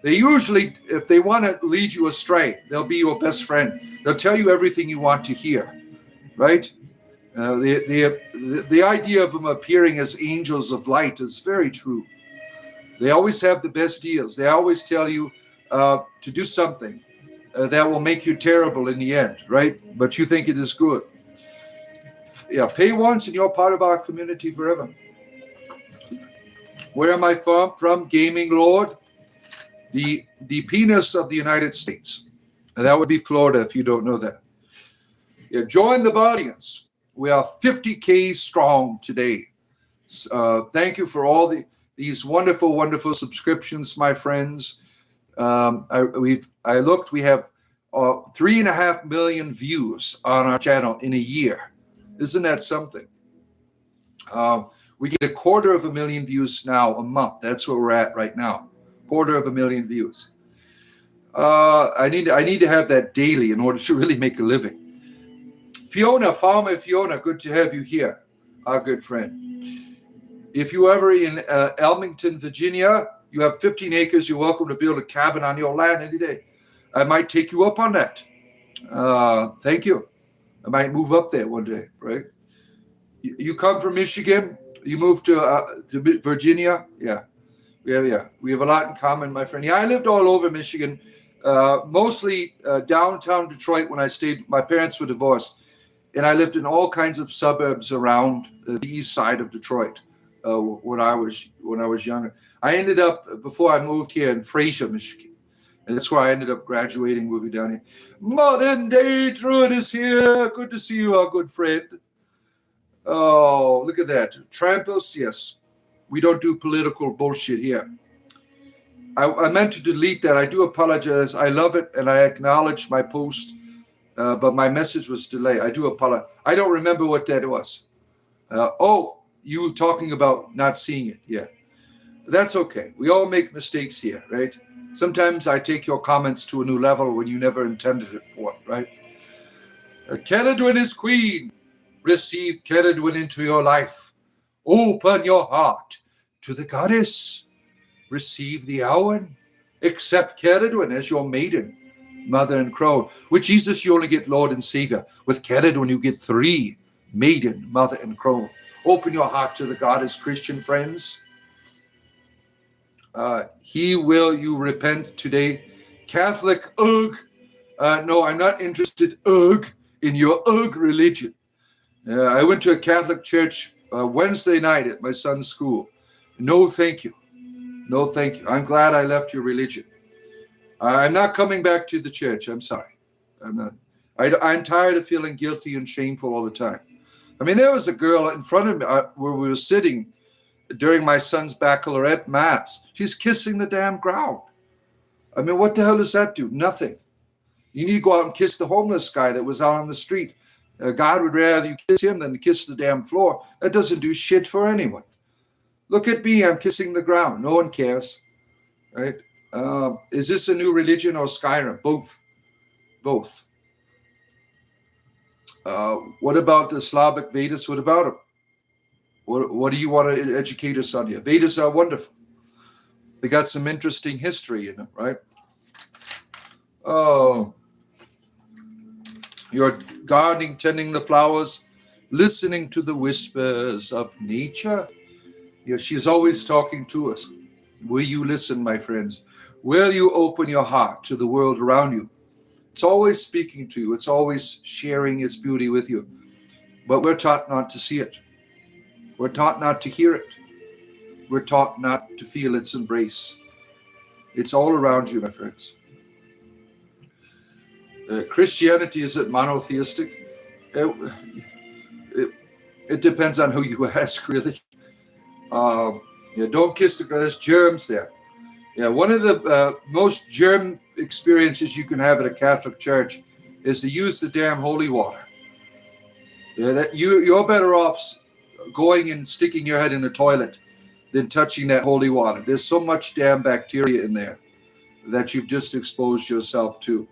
They usually, if they want to lead you astray, they'll be your best friend. They'll tell you everything you want to hear, right? The idea of them appearing as angels of light is very true. They always have the best deals. They always tell you to do something that will make you terrible in the end, right? But you think it is good. Yeah, pay once and you're part of our community forever. Where am I from? Gaming Lord. The penis of the United States. And that would be Florida if you don't know that. Yeah, join the audience. We are 50K strong today. Thank you for all these wonderful, wonderful subscriptions, my friends. I looked, we have 3.5 million views on our channel in a year. Isn't that something? We get 250,000 views now a month. That's where we're at right now. 250,000 views. I need to have that daily in order to really make a living. Fiona, Farmer Fiona, good to have you here, our good friend. If you're ever in Elmington, Virginia, you have 15 acres, you're welcome to build a cabin on your land any day. I might take you up on that. Thank you. I might move up there one day, right? You come from Michigan? You moved to Virginia? Yeah. We have a lot in common, my friend. Yeah, I lived all over Michigan, mostly downtown Detroit when I stayed. My parents were divorced, and I lived in all kinds of suburbs around the east side of Detroit when I was younger. I ended up, before I moved here, in Fraser, Michigan. And that's where I ended up graduating, moving down here. Modern day druid is here. Good to see you, our good friend. Oh, look at that. Trampus, yes. We don't do political bullshit here. I meant to delete that. I do apologize. I love it, and I acknowledge my post, but my message was delayed. I do apologize. I don't remember what that was. You were talking about not seeing it. Yeah. That's okay. We all make mistakes here, right? Sometimes I take your comments to a new level when you never intended it for, right? Celadwin is queen. Receive Celadwin into your life. Open your heart to the goddess. Receive the Owen. Accept Celadwin as your maiden, mother and crone. With Jesus, you only get Lord and Savior. With Celadwin, you get 3, maiden, mother, and crone. Open your heart to the goddess, Christian friends. Will you repent today? Catholic, ugh. No, I'm not interested, ugh, in your ugh religion. I went to a Catholic church Wednesday night at my son's school. No, thank you. No, thank you. I'm glad I left your religion. I'm not coming back to the church. I'm sorry. I'm tired of feeling guilty and shameful all the time. I mean, there was a girl in front of me where we were sitting during my son's baccalaureate mass. She's kissing the damn ground. I mean, what the hell does that do? Nothing. You need to go out and kiss the homeless guy that was out on the street. God would rather you kiss him than kiss the damn floor. That doesn't do shit for anyone. Look at me. I'm kissing the ground. No one cares. Right? Is this a new religion or Skyrim? Both. Both. What about the Slavic Vedas? What about them? What do you want to educate us on here? Vedas are wonderful. They got some interesting history in them, right? Oh, you're gardening, tending the flowers, listening to the whispers of nature. Yeah, she's always talking to us. Will you listen, my friends? Will you open your heart to the world around you? It's always speaking to you. It's always sharing its beauty with you. But we're taught not to see it. We're taught not to hear it. We're taught not to feel its embrace. It's all around you, my friends. Christianity, is it monotheistic? It depends on who you ask, really. Don't kiss the ground. There's germs there. Yeah, one of the most germ experiences you can have at a Catholic church is to use the damn holy water. Yeah, you're better off going and sticking your head in the toilet than touching that holy water. There's so much damn bacteria in there that you've just exposed yourself to.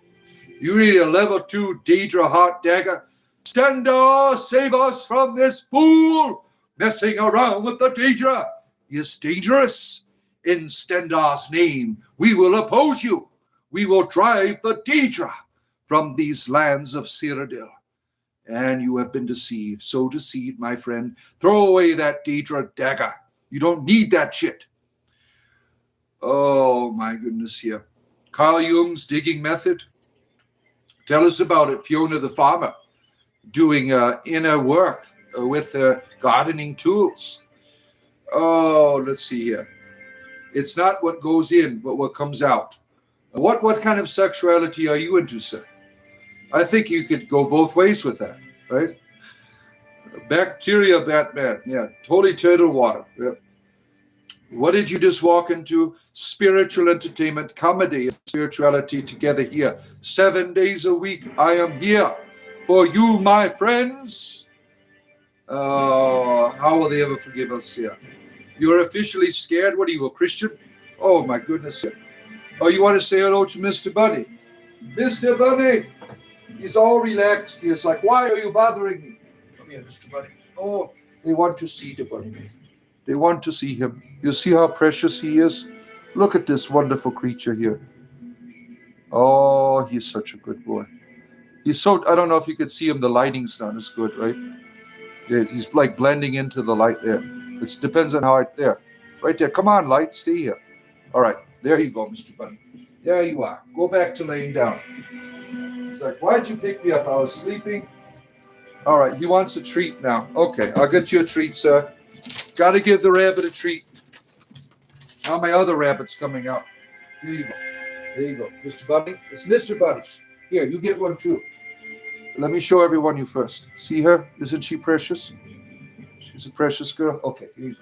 You need a level 2 Daedra hot dagger. Stendar, save us from this fool! Messing around with the Daedra is dangerous. In Stendar's name, we will oppose you. We will drive the Daedra from these lands of Cyrodiil. And you have been deceived. So deceived, my friend. Throw away that Daedra dagger. You don't need that shit. Oh, my goodness, here. Carl Jung's digging method. Tell us about it, Fiona the farmer, doing inner work with gardening tools. Oh, let's see here. It's not what goes in, but what comes out. What kind of sexuality are you into, sir? I think you could go both ways with that, right? Bacteria Batman, yeah. Holy turtle water. Yeah. What did you just walk into? Spiritual entertainment, comedy, and spirituality together here. 7 days a week, I am here for you, my friends. How will they ever forgive us here? You're officially scared? What are you, a Christian? Oh, my goodness. Oh, you want to say hello to Mr. Bunny? Mr. Bunny! He's all relaxed. He's like, why are you bothering me? Come here, Mr. Bunny. Oh, they want to see the bunny. They want to see him. You see how precious he is? Look at this wonderful creature here. Oh, he's such a good boy. He's so, I don't know if you could see him. The lighting's not as good, right? He's like blending into the light there. It depends on how there. Right there. Come on, light. Stay here. All right. There you go, Mr. Bunny. There you are. Go back to laying down. He's like, why'd you pick me up? I was sleeping. All right. He wants a treat now. Okay. I'll get you a treat, sir. Got to give the rabbit a treat. Now my other rabbit's coming out. Here you go. There you go. Mr. Bunny. It's Mr. Bunny. Here, you get one too. Let me show everyone you first. See her? Isn't she precious? She's a precious girl. Okay, here you go.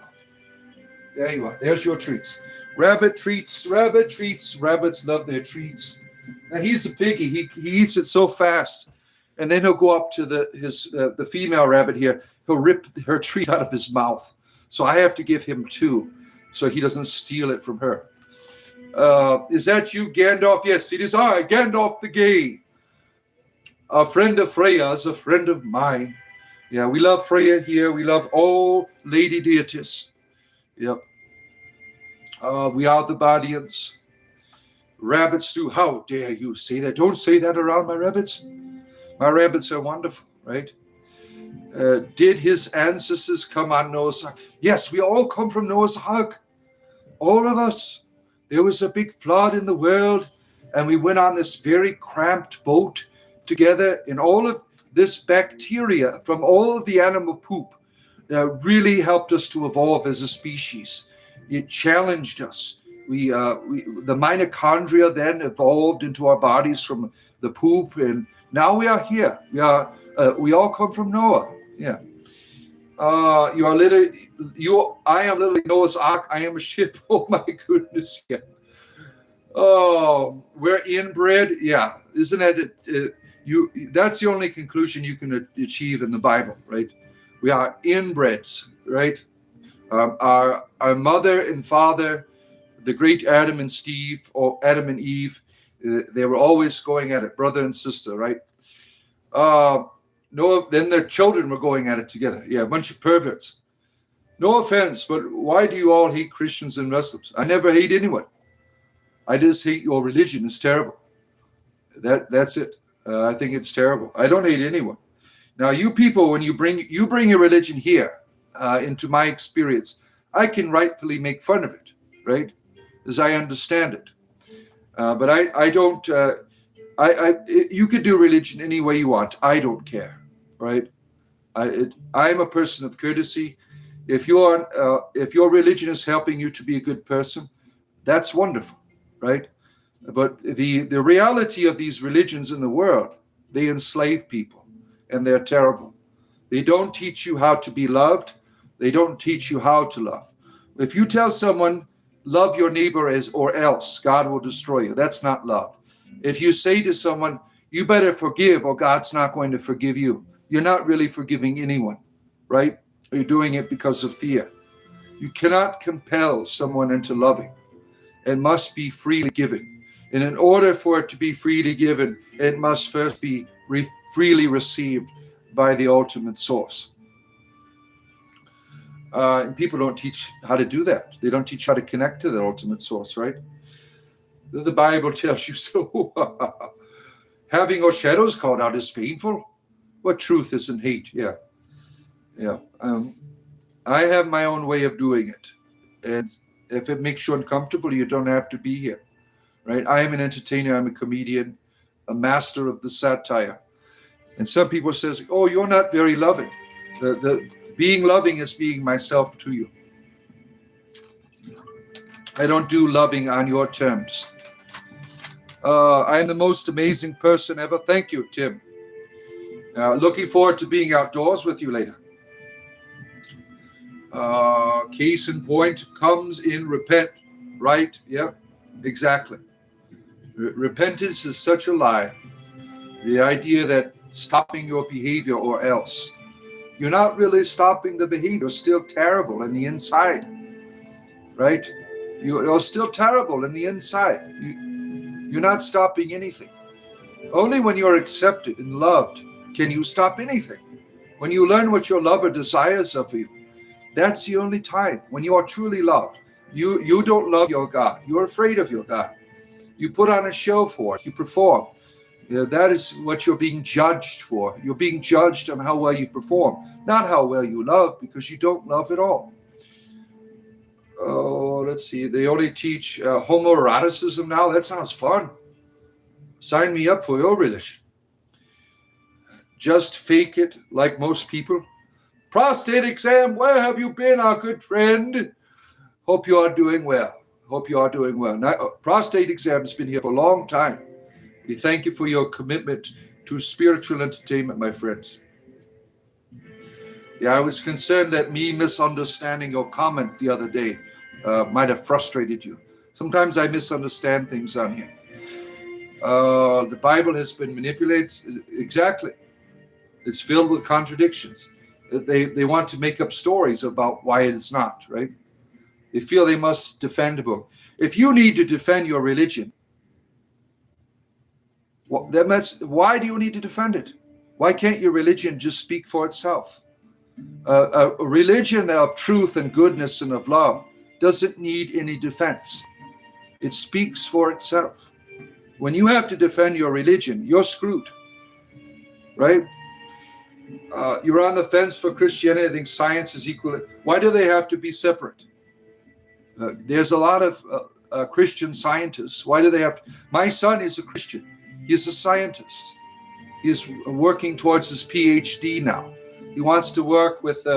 There you are. There's your treats. Rabbit treats. Rabbit treats. Rabbits love their treats. Now he's a piggy. He eats it so fast, and then he'll go up to the female rabbit here. He'll rip her treat out of his mouth. So I have to give him two, so he doesn't steal it from her. Is that you, Gandalf? Yes, it is I, Gandalf the Gay. A friend of Freya's, a friend of mine. Yeah, we love Freya here. We love all lady deities. Yep. We are the Badians. Rabbits do. How dare you say that? Don't say that around my rabbits. My rabbits are wonderful, right? Did his ancestors come on Noah's Ark? Yes, we all come from Noah's Ark. All of us. There was a big flood in the world, and we went on this very cramped boat together, and all of this bacteria from all of the animal poop really helped us to evolve as a species. It challenged us. The mitochondria then evolved into our bodies from the poop, and now we are here. We all come from Noah. Yeah. I am literally Noah's Ark. I am a ship. Oh my goodness. Yeah. Oh, we're inbred. Yeah. Isn't that that's the only conclusion you can achieve in the Bible, right? We are inbreds, right? Our mother and father, the great Adam and Steve, or Adam and Eve, they were always going at it, brother and sister, right? Then their children were going at it together. Yeah, a bunch of perverts. No offense, but why do you all hate Christians and Muslims? I never hate anyone. I just hate your religion. It's terrible. That's it. I think it's terrible. I don't hate anyone. Now, you people, when you bring your religion here into my experience, I can rightfully make fun of it, right? As I understand it. But I don't. You could do religion any way you want. I don't care, right? I'm a person of courtesy. If your religion is helping you to be a good person, that's wonderful, right? But the reality of these religions in the world, they enslave people, and they're terrible. They don't teach you how to be loved. They don't teach you how to love. If you tell someone, love your neighbor or else God will destroy you, that's not love. If you say to someone, you better forgive or God's not going to forgive you, you're not really forgiving anyone, right? You're doing it because of fear. You cannot compel someone into loving. It must be freely given. And in order for it to be freely given, it must first be freely received by the ultimate source. And people don't teach how to do that. They don't teach how to connect to the ultimate source, right? The Bible tells you so. Having our shadows called out is painful. What truth isn't hate? Yeah. I have my own way of doing it. And if it makes you uncomfortable, you don't have to be here. Right? I am an entertainer. I'm a comedian, a master of the satire. And some people says, oh, you're not very loving. The being loving is being myself to you. I don't do loving on your terms. I am the most amazing person ever. Thank you, Tim. Looking forward to being outdoors with you later. Case in point, comes in repent, right? Yeah, exactly. Repentance is such a lie. The idea that stopping your behavior or else. You're not really stopping the behavior. You're still terrible in the inside, right? You're still terrible in the inside. You're not stopping anything. Only when you're accepted and loved can you stop anything. When you learn what your lover desires of you, that's the only time when you are truly loved. You don't love your God. You're afraid of your God. You put on a show for it. You perform. That is what you're being judged for. You're being judged on how well you perform, not how well you love, because you don't love at all. Oh, let's see. They only teach homoeroticism now. That sounds fun. Sign me up for your religion. Just fake it like most people. Prostate exam, where have you been, our good friend? Hope you are doing well. Now, prostate exam has been here for a long time. We thank you for your commitment to spiritual entertainment, my friends. Yeah, I was concerned that me misunderstanding your comment the other day might have frustrated you. Sometimes I misunderstand things on here. The Bible has been manipulated. Exactly. It's filled with contradictions. They want to make up stories about why it is not, right? They feel they must defend a book. If you need to defend your religion, well, why do you need to defend it? Why can't your religion just speak for itself? A religion of truth and goodness and of love doesn't need any defense. It speaks for itself. When you have to defend your religion, you're screwed, right? You're on the fence for Christianity. I think science is equal. Why do they have to be separate? There's a lot of Christian scientists. Why do they have to? My son is a Christian. He's a scientist. He's working towards his PhD now. He wants to work with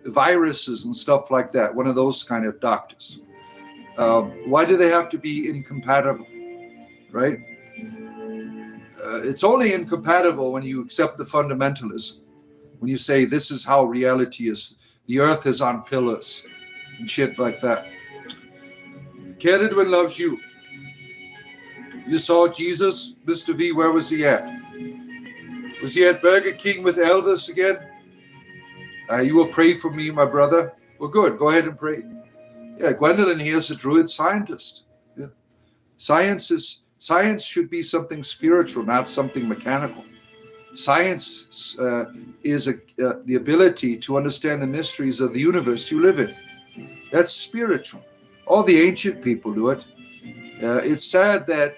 viruses and stuff like that, one of those kind of doctors. Why do they have to be incompatible, right? It's only incompatible when you accept the fundamentalism, when you say this is how reality is, the earth is on pillars and shit like that. Ken Edwin loves you. You saw Jesus, Mr. V, where was he at? Was he at Burger King with Elvis again? You will pray for me, my brother. Well, good. Go ahead and pray. Yeah, Gwendolyn here is a druid scientist. Yeah. Science should be something spiritual, not something mechanical. Science is the ability to understand the mysteries of the universe you live in. That's spiritual. All the ancient people do it. It's sad that,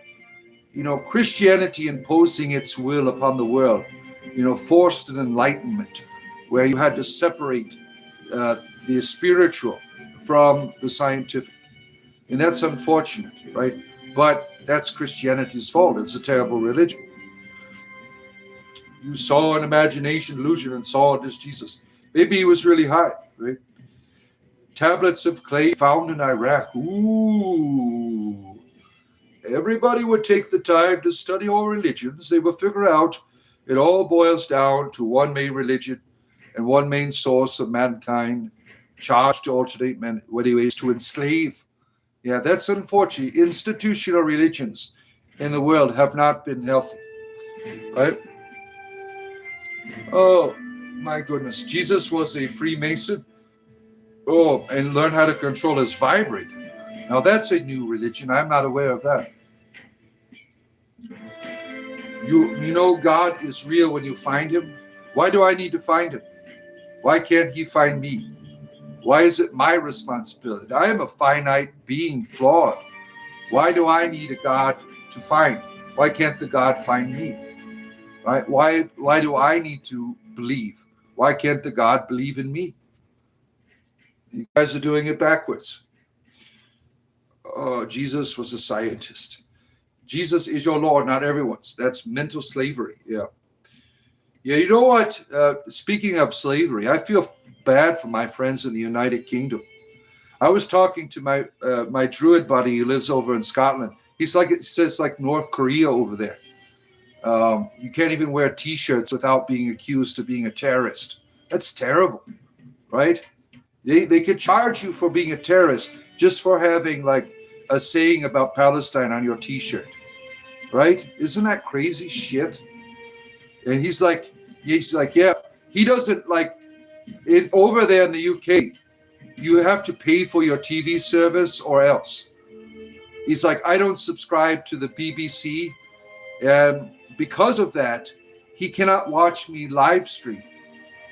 Christianity imposing its will upon the world, forced an enlightenment where you had to separate the spiritual from the scientific. And that's unfortunate, right? But that's Christianity's fault. It's a terrible religion. You saw an imagination illusion and saw it as Jesus. Maybe he was really high, right? Tablets of clay found in Iraq. Ooh. Everybody would take the time to study all religions. They will figure out it all boils down to one main religion and one main source of mankind, charged to alternate men, ways to enslave. Yeah, that's unfortunate. Institutional religions in the world have not been healthy, right? Oh, my goodness. Jesus was a Freemason. Oh, and learn how to control his vibrator. Now that's a new religion. I'm not aware of that. You know God is real when you find him. Why do I need to find him? Why can't he find me? Why is it my responsibility? I am a finite being, flawed. Why do I need a God to find? Why can't the God find me? Right? Why do I need to believe? Why can't the God believe in me? You guys are doing it backwards. Oh, Jesus was a scientist. Jesus is your Lord, not everyone's. That's mental slavery. Yeah. Yeah, you know what? Speaking of slavery, I feel bad for my friends in the United Kingdom. I was talking to my druid buddy who lives over in Scotland. He's like, it says like North Korea over there. You can't even wear T-shirts without being accused of being a terrorist. That's terrible, right? They could charge you for being a terrorist just for having like a saying about Palestine on your T-shirt, right? Isn't that crazy shit? And he's like, yeah. He doesn't like it over there in the UK. You have to pay for your TV service or else. He's like, I don't subscribe to the BBC, and because of that, he cannot watch me live stream.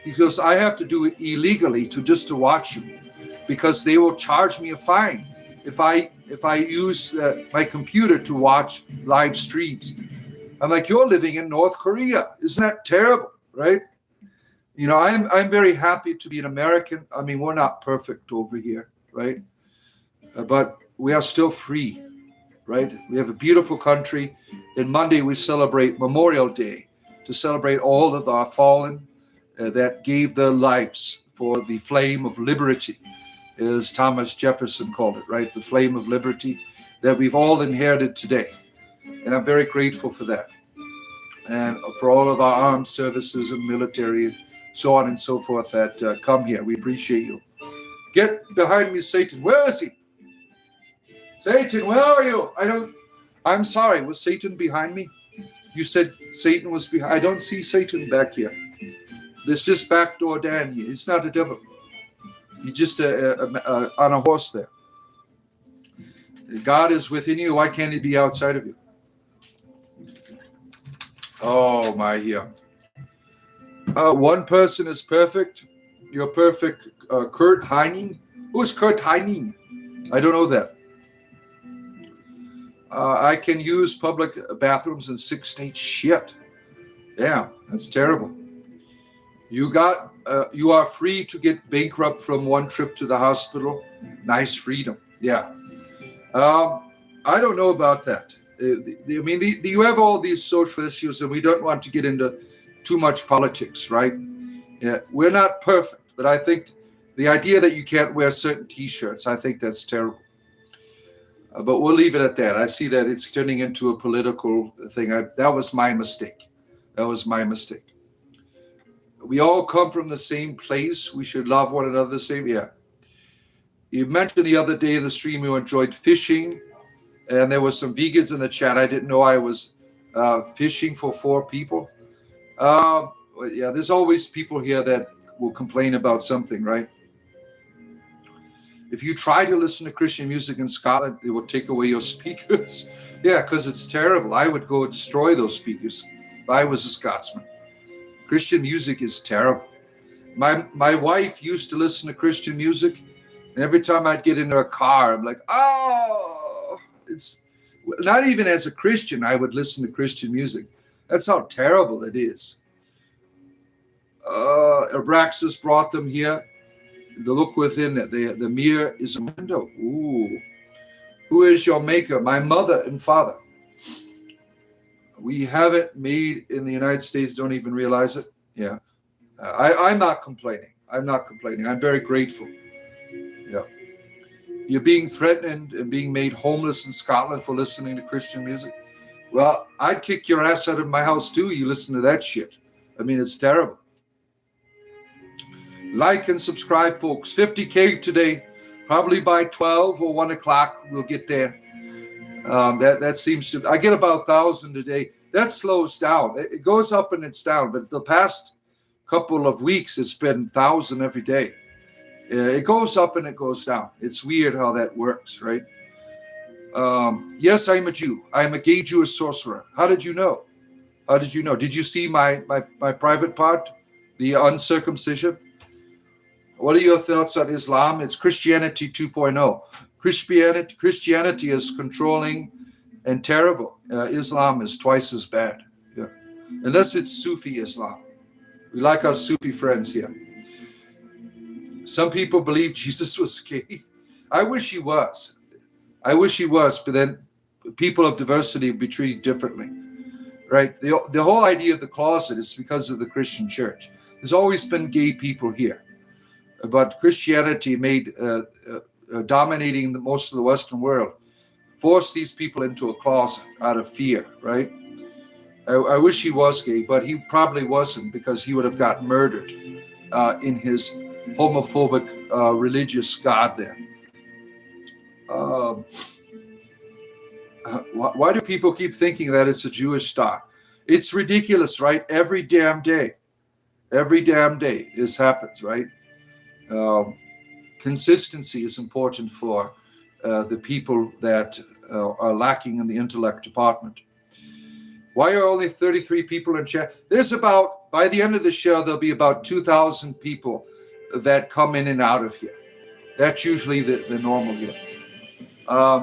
He goes, I have to do it illegally to watch you, because they will charge me a fine if I use my computer to watch live streams. I'm like, you're living in North Korea. Isn't that terrible, right? You know, I'm very happy to be an American. I mean, we're not perfect over here, right? But we are still free, right? We have a beautiful country. And Monday we celebrate Memorial Day to celebrate all of our fallen that gave their lives for the flame of liberty, as Thomas Jefferson called it, right? The flame of liberty that we've all inherited today. And I'm very grateful for that. And for all of our armed services and military, so on and so forth, that come here. We appreciate you. Get behind me, Satan. Where is he? Satan, where are you? I'm sorry. Was Satan behind me? You said Satan was behind. I don't see Satan back here. There's just backdoor Dan here. It's not a devil. He's just on a horse there. God is within you. Why can't he be outside of you? Oh, my, here. One person is perfect. You're perfect. Kurt Heining. Who is Kurt Heining? I don't know that. I can use public bathrooms in 6 states. Shit. Yeah, that's terrible. You are free to get bankrupt from one trip to the hospital. Nice freedom. Yeah. I don't know about that. I mean, you have all these social issues, and we don't want to get into too much politics, right? Yeah, we're not perfect, but I think the idea that you can't wear certain T-shirts, I think that's terrible. But we'll leave it at that. I see that it's turning into a political thing. That was my mistake. We all come from the same place. We should love one another the same. Yeah. You mentioned the other day in the stream you enjoyed fishing, and there was some vegans in the chat. I didn't know I was fishing for 4 people. Yeah, there's always people here that will complain about something, right? If you try to listen to Christian music in Scotland, they will take away your speakers. Yeah, because it's terrible. I would go destroy those speakers if I was a Scotsman. Christian music is terrible. My wife used to listen to Christian music, and every time I'd get into a car, I'm like, oh, it's not even as a Christian, I would listen to Christian music. That's how terrible it is. Abraxas brought them here. The look within it, the mirror is a window. Ooh. Who is your maker? My mother and father. We have it made in the United States, don't even realize it. Yeah. I'm not complaining. I'm very grateful. Yeah. You're being threatened and being made homeless in Scotland for listening to Christian music. Well, I'd kick your ass out of my house too. You listen to that shit. I mean, it's terrible. Like and subscribe, folks. 50K today. Probably by 12 or 1 o'clock, we'll get there. That seems to, I get about 1,000 a day. That slows down. It goes up and it's down. But the past couple of weeks, it's been 1,000 every day. It goes up and it goes down. It's weird how that works, right? Yes, I'm a Jew. I'm a gay Jewish sorcerer. How did you know? Did you see my private part? The uncircumcision? What are your thoughts on Islam? It's Christianity 2.0. Christianity is controlling and terrible. Islam is twice as bad. Yeah. Unless it's Sufi Islam. We like our Sufi friends here. Some people believe Jesus was gay. I wish he was. But then people of diversity would be treated differently. Right? The whole idea of the closet is because of the Christian church. There's always been gay people here. But Christianity made dominating most of the Western world, forced these people into a closet out of fear, right? I wish he was gay, but he probably wasn't, because he would have got murdered in his homophobic religious God there. Why do people keep thinking that it's a Jewish star? It's ridiculous, right? Every damn day this happens, right? Consistency is important for the people that are lacking in the intellect department. Why are only 33 people in chat? There's about, by the end of the show, there'll be about 2,000 people that come in and out of here. That's usually the normal here.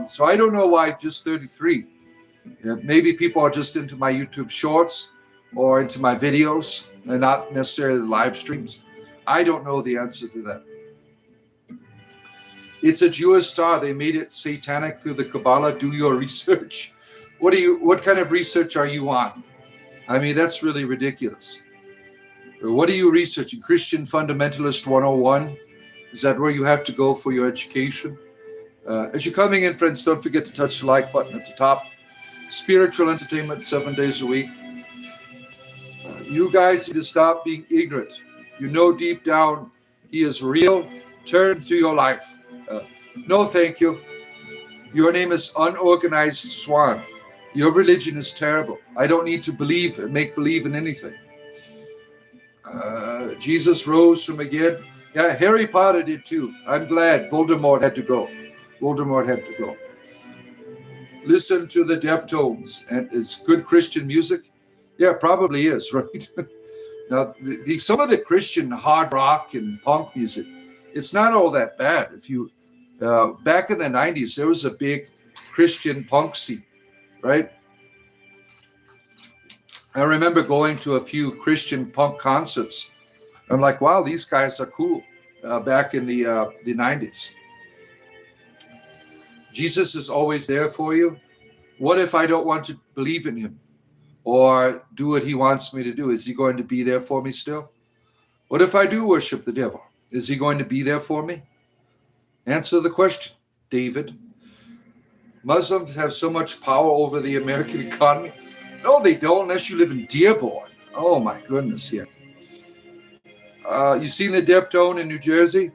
So I don't know why just 33. Maybe people are just into my YouTube shorts or into my videos and not necessarily the live streams. I don't know the answer to that. It's a Jewish star. They made it satanic through the Kabbalah. Do your research. What kind of research are you on? I mean, that's really ridiculous. What are you researching? Christian Fundamentalist 101? Is that where you have to go for your education? As you're coming in, friends, don't forget to touch the like button at the top. Spiritual entertainment 7 days a week. You guys need to stop being ignorant. You know deep down he is real. Turn to your life. No, thank you. Your name is Unorganized Swan. Your religion is terrible. I don't need to believe and make believe in anything. Jesus rose from again. Yeah, Harry Potter did too. I'm glad Voldemort had to go. Listen to the Deftones, and it's good Christian music. Yeah, probably is, right? Now, some of the Christian hard rock and punk music, it's not all that bad. If you back in the 90s, there was a big Christian punk scene, right? I remember going to a few Christian punk concerts. I'm like, wow, these guys are cool. Back in the 90s. Jesus is always there for you. What if I don't want to believe in him or do what he wants me to do? Is he going to be there for me still? What if I do worship the devil? Is he going to be there for me? Answer the question, David. Muslims have so much power over the American economy. No, they don't, unless you live in Dearborn. Oh, my goodness, yeah. You seen the Deftone in New Jersey?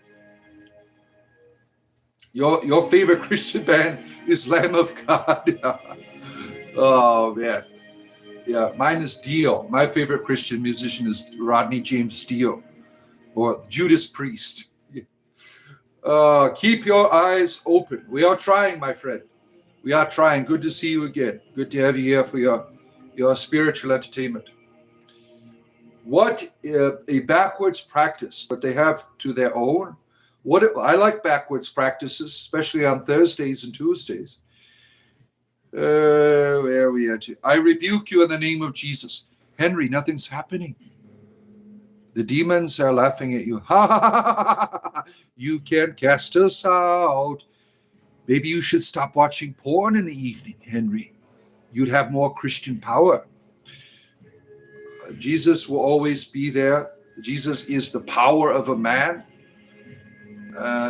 Your favorite Christian band is Lamb of God. Oh, man. Yeah, mine is Dio. My favorite Christian musician is Rodney James Dio or Judas Priest. Keep your eyes open. We are trying, my friend. We are trying. Good to see you again. Good to have you here for your spiritual entertainment. What a backwards practice, but they have to their own. I like backwards practices, especially on Thursdays and Tuesdays. Where are we at? I rebuke you in the name of Jesus. Henry, nothing's happening. The demons are laughing at you. Ha ha ha ha! You can't cast us out. Maybe you should stop watching porn in the evening, Henry. You'd have more Christian power. Jesus will always be there. Jesus is the power of a man.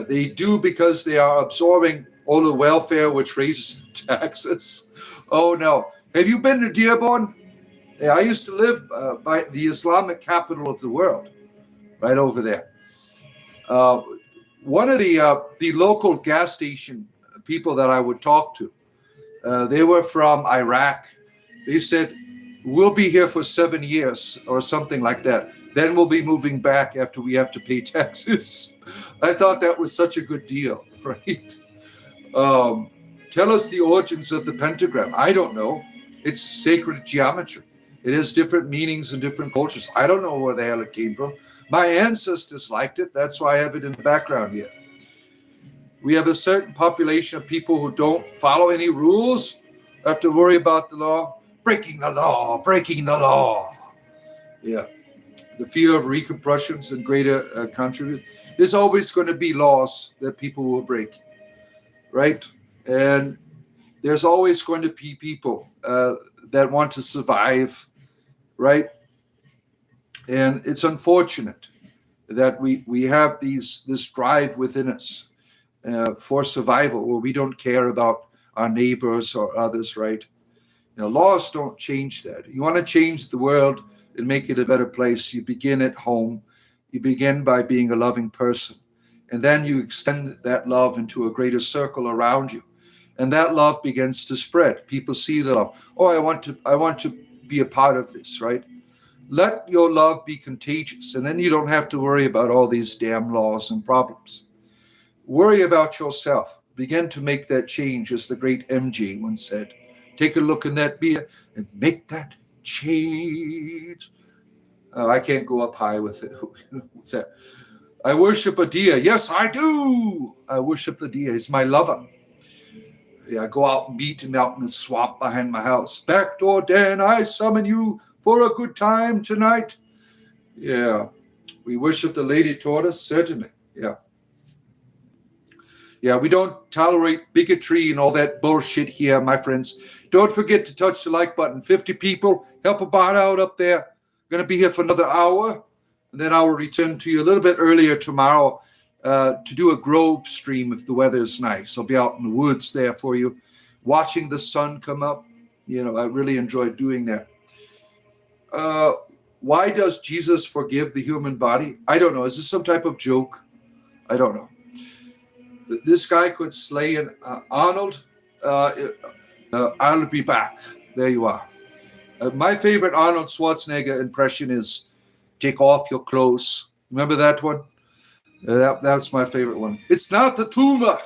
They do because they are absorbing all the welfare which raises taxes. Oh no. Have you been to Dearborn? Yeah, I used to live by the Islamic capital of the world, right over there. One of the local gas station people that I would talk to, they were from Iraq. They said, we'll be here for 7 years or something like that. Then we'll be moving back after we have to pay taxes. I thought that was such a good deal, right? Tell us the origins of the pentagram. I don't know. It's sacred geometry. It has different meanings in different cultures. I don't know where the hell it came from. My ancestors liked it. That's why I have it in the background here. We have a certain population of people who don't follow any rules, have to worry about the law. Breaking the law. Yeah. The fear of repercussions and greater contribution. There's always going to be laws that people will break, right? And there's always going to be people that want to survive, right? And it's unfortunate that we have this drive within us for survival, where we don't care about our neighbors or others, right? Laws don't change that. You want to change the world and make it a better place. You begin at home. You begin by being a loving person. And then you extend that love into a greater circle around you. And that love begins to spread. People see the love. Oh, I want to be a part of this, right? Let your love be contagious. And then you don't have to worry about all these damn laws and problems. Worry about yourself. Begin to make that change, as the great MJ once said. Take a look in that mirror and make that change. I can't go up high with it. What's that? I worship a deer. Yes, I do. I worship the deer. He's my lover. go out and meet him out in the swamp behind my house. Backdoor Dan, I summon you for a good time tonight. Yeah, we worship the Lady Tortoise, certainly. Yeah. Yeah, we don't tolerate bigotry and all that bullshit here, my friends. Don't forget to touch the like button. 50 people, help a bot out up there. Going to be here for another hour, and then I will return to you a little bit earlier tomorrow to do a grove stream if the weather is nice. I'll be out in the woods there for you, watching the sun come up. You know, I really enjoy doing that. Why does Jesus forgive the human body? I don't know. Is this some type of joke? I don't know. This guy could slay an Arnold. I'll be back. There you are. My favorite Arnold Schwarzenegger impression is "Take off your clothes." Remember that one? That's my favorite one. It's not the tumor.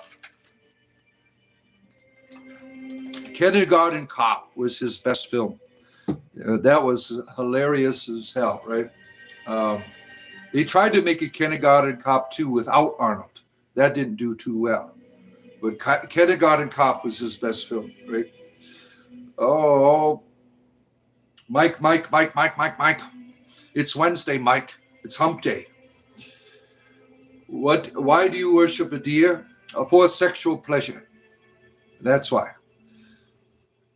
Kindergarten Cop was his best film. That was hilarious as hell, right? They tried to make a Kindergarten Cop 2 without Arnold. That didn't do too well. But Kindergarten Cop was his best film, right? Oh, Mike. It's Wednesday, Mike. It's hump day. Why do you worship a deer? For sexual pleasure. That's why.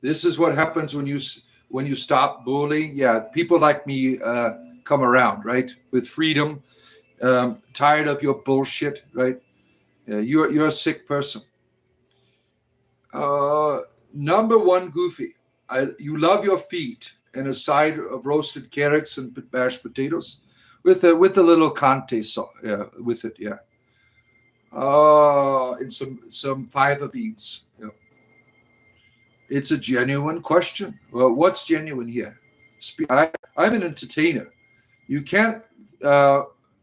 This is what happens when you stop bullying. Yeah, people like me come around, right? With freedom, tired of your bullshit, right? You're a sick person. Number one, Goofy. You love your feet and a side of roasted carrots and mashed potatoes with a little Conte sauce with it. Yeah. And some fava beans. Yeah. It's a genuine question. Well, what's genuine here? I'm an entertainer. You can't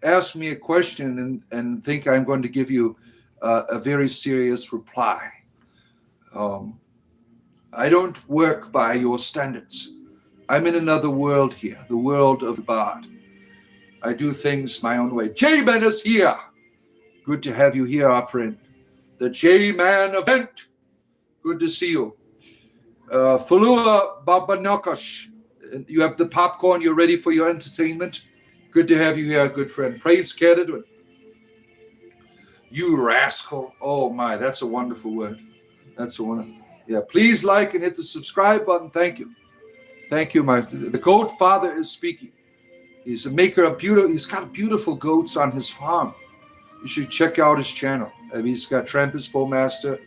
ask me a question and think I'm going to give you a very serious reply. I don't work by your standards. I'm in another world here, the world of God. I do things my own way. J-Man is here. Good to have you here, our friend. The J-Man event. Good to see you. Falula Babanokosh. You have the popcorn. You're ready for your entertainment. Good to have you here, good friend. Praise Canada. You rascal. Oh, my. That's a wonderful word. That's a wonderful. Yeah, please like and hit the subscribe button. Thank you. Thank you, the goat father is speaking. He's a maker of he's got beautiful goats on his farm. You should check out his channel. He's got Trampus Bowmaster.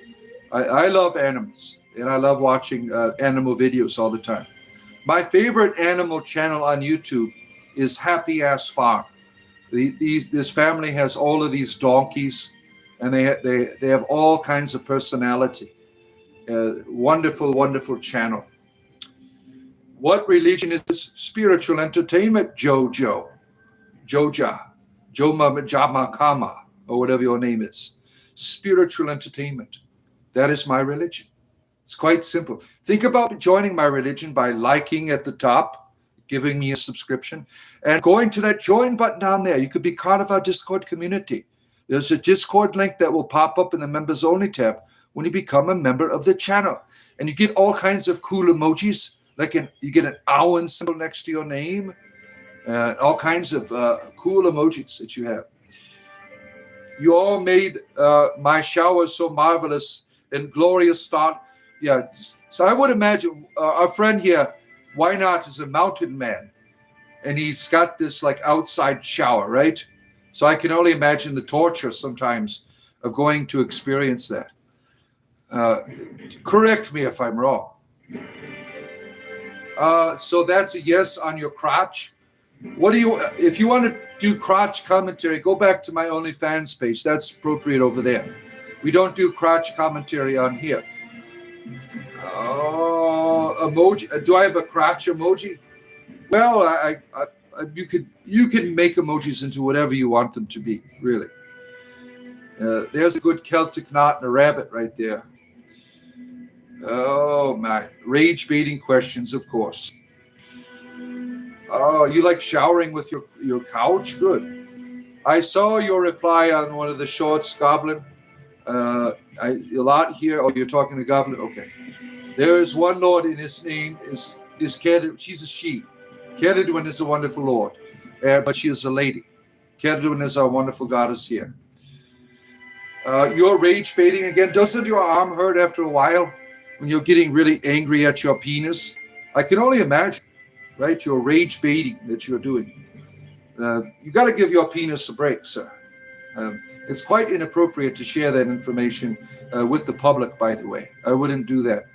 I love animals, and I love watching animal videos all the time. My favorite animal channel on YouTube is Happy Ass Farm. This family has all of these donkeys, and they have all kinds of personality. Wonderful, wonderful channel. What religion is this? Spiritual entertainment, Joja, Jamakama, or whatever your name is. Spiritual entertainment. That is my religion. It's quite simple. Think about joining my religion by liking at the top, giving me a subscription, and going to that join button down there. You could be part of our Discord community. There's a Discord link that will pop up in the members only tab when you become a member of the channel. And you get all kinds of cool emojis. You get an owl symbol next to your name, all kinds of cool emojis that you have. You all made my shower so marvelous and glorious start. Yeah, so I would imagine our friend here, why not, is a mountain man, and he's got this like outside shower, right? So I can only imagine the torture sometimes of going to experience that. Correct me if I'm wrong. So that's a yes on your crotch. If you want to do crotch commentary, go back to my OnlyFans page. That's appropriate over there. We don't do crotch commentary on here. Emoji. Do I have a crotch emoji? Well, you can make emojis into whatever you want them to be, really. There's a good Celtic knot and a rabbit right there. Oh, my. Rage baiting questions, of course. Oh, you like showering with your couch? Good. I saw your reply on one of the shorts, Goblin. A lot here. Oh, you're talking to Goblin? Okay. There is one Lord, and his name is Kedwin. She's a she. Kedwin is a wonderful Lord, but she is a lady. Kedwin is our wonderful goddess here. You're rage baiting again. Doesn't your arm hurt after a while when you're getting really angry at your penis? I can only imagine, right? Your rage baiting that you're doing. You got to give your penis a break, sir. It's quite inappropriate to share that information with the public, by the way. I wouldn't do that.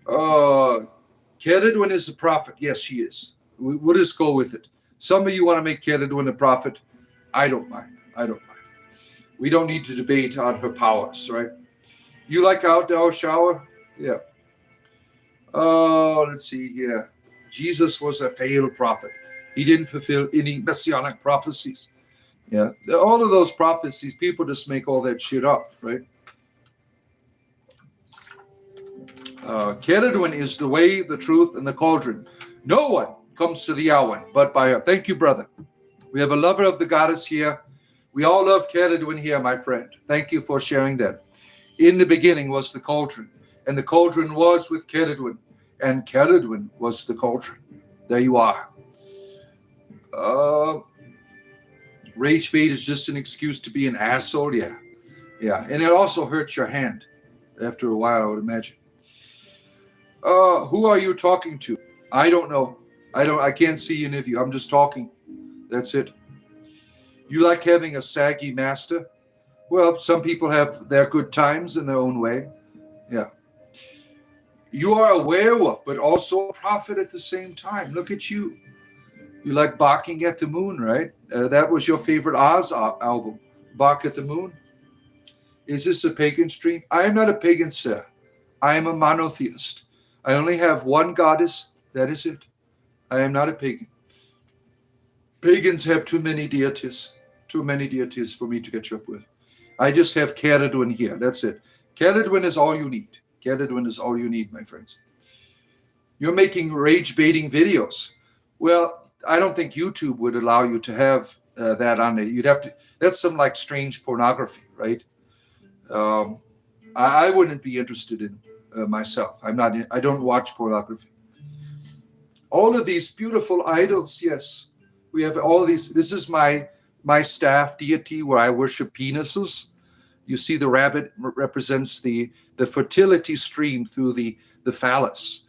Kedwin is a prophet. Yes, she is. We'll just go with it. Some of you want to make Kedwin a prophet. I don't mind. We don't need to debate on her powers, right? You like outdoor shower? Yeah. Let's see here. Jesus was a failed prophet. He didn't fulfill any messianic prophecies. Yeah. All of those prophecies, people just make all that shit up, right? Kedwin is the way, the truth, and the cauldron. No one comes to the Yahweh but by her. Thank you, brother. We have a lover of the goddess here. We all love Kedwin here, my friend. Thank you for sharing that. In the beginning was the cauldron, and the cauldron was with Kedwin, and Kedwin was the cauldron. There you are. Rage bait is just an excuse to be an asshole. Yeah. And it also hurts your hand after a while, I would imagine. Who are you talking to? I don't know. I can't see any of you. I'm just talking. That's it. You like having a saggy master? Well, some people have their good times in their own way. Yeah. You are a werewolf, but also a prophet at the same time. Look at you. You like barking at the moon, right? That was your favorite Oz album, Bark at the Moon. Is this a pagan stream? I am not a pagan, sir. I am a monotheist. I only have one goddess. That is it. I am not a pagan. Pagans have too many deities for me to catch up with. I just have Kedwin here. That's it. Kedwin is all you need. Kedwin is all you need, my friends. You're making rage baiting videos. Well, I don't think YouTube would allow you to have that on there. You'd have to. That's some like strange pornography, right? I wouldn't be interested in myself. I don't watch pornography. All of these beautiful idols, yes. We have all these. This is my staff deity where I worship penises. You see the rabbit represents the fertility stream through the phallus.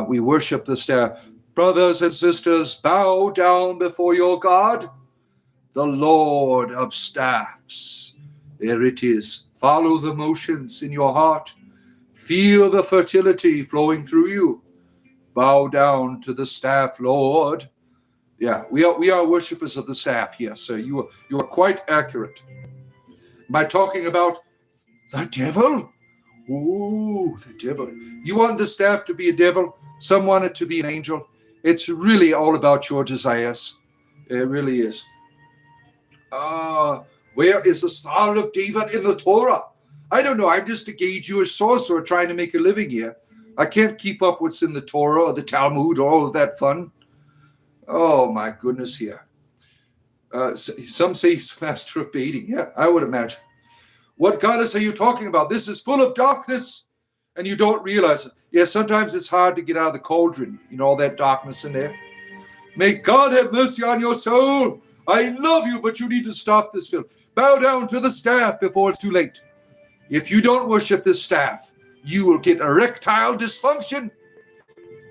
We worship the staff. Brothers and sisters, bow down before your God, the Lord of staffs. There it is. Follow the motions in your heart. Feel the fertility flowing through you. Bow down to the staff, Lord. Yeah, we are worshipers of the staff. Yes, so you are quite accurate. Am I talking about the devil? Ooh, the devil. You want the staff to be a devil? Some want it to be an angel. It's really all about your desires. It really is. Where is the Star of David in the Torah? I don't know. I'm just a gay Jewish sorcerer trying to make a living here. I can't keep up what's in the Torah or the Talmud or all of that fun. Oh, my goodness here. Some say he's master of baiting. Yeah, I would imagine. What goddess are you talking about? This is full of darkness, and you don't realize it. Yeah, sometimes it's hard to get out of the cauldron, all that darkness in there. May God have mercy on your soul. I love you, but you need to stop this film. Bow down to the staff before it's too late. If you don't worship this staff, you will get erectile dysfunction.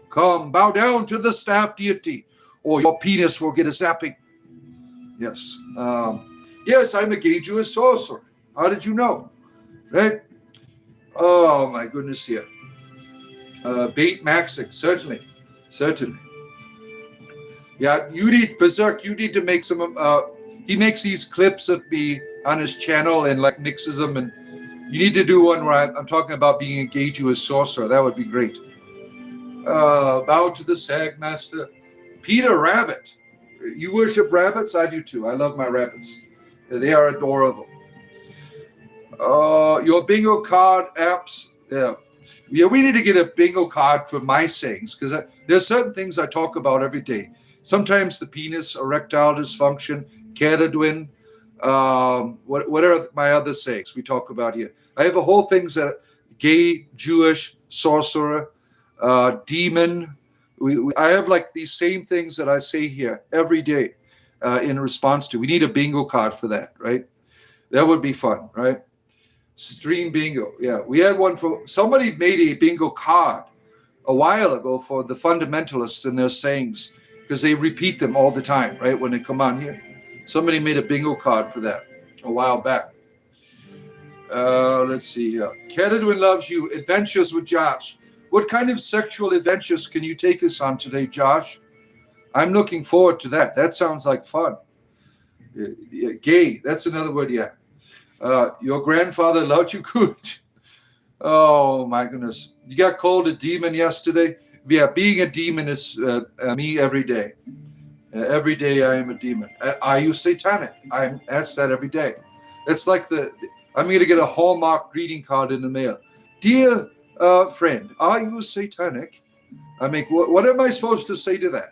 Come, bow down to the staff deity, or your penis will get a zapping. Yes. Yes, I'm a gay Jewish sorcerer. How did you know? Right? Oh, my goodness here. Bait Maxing, certainly. Yeah, you need, Berserk, you need to make some, he makes these clips of me on his channel and like mixes them, and you need to do one where I'm talking about being a gay Jewish sorcerer. That would be great. Bow to the Sag Master. Peter Rabbit. You worship rabbits? I do too. I love my rabbits. They are adorable. Your bingo card apps. Yeah, we need to get a bingo card for my sayings, because there's certain things I talk about every day. Sometimes the penis, erectile dysfunction, Kedwin, What are my other sayings we talk about here? I have a whole things that gay, Jewish, sorcerer, demon. I have like these same things that I say here every day in response to. We need a bingo card for that, right? That would be fun, right? Stream bingo. Yeah, we had one for somebody made a bingo card a while ago for the fundamentalists and their sayings because they repeat them all the time, right? When they come on here. Somebody made a bingo card for that a while back. Let's see here. Kedwin loves you. Adventures with Josh. What kind of sexual adventures can you take us on today, Josh? I'm looking forward to that. That sounds like fun. Gay. That's another word, yeah. Your grandfather loved you good. Oh, my goodness. You got called a demon yesterday? Yeah, being a demon is me every day. Every day I am a demon. Are you satanic? I'm asked that every day. It's like I'm going to get a Hallmark greeting card in the mail. Dear friend, are you satanic? I mean, what am I supposed to say to that?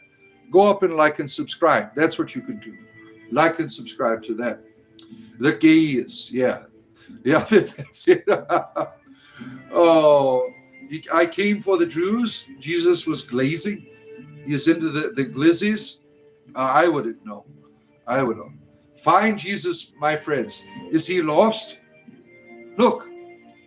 Go up and like and subscribe. That's what you can do. Like and subscribe to that. The gays, yeah. Yeah, that's it. Oh, I came for the Jews. Jesus was glazing. He's into the glizzies. I wouldn't know. I would know. Find Jesus, my friends. Is he lost? Look,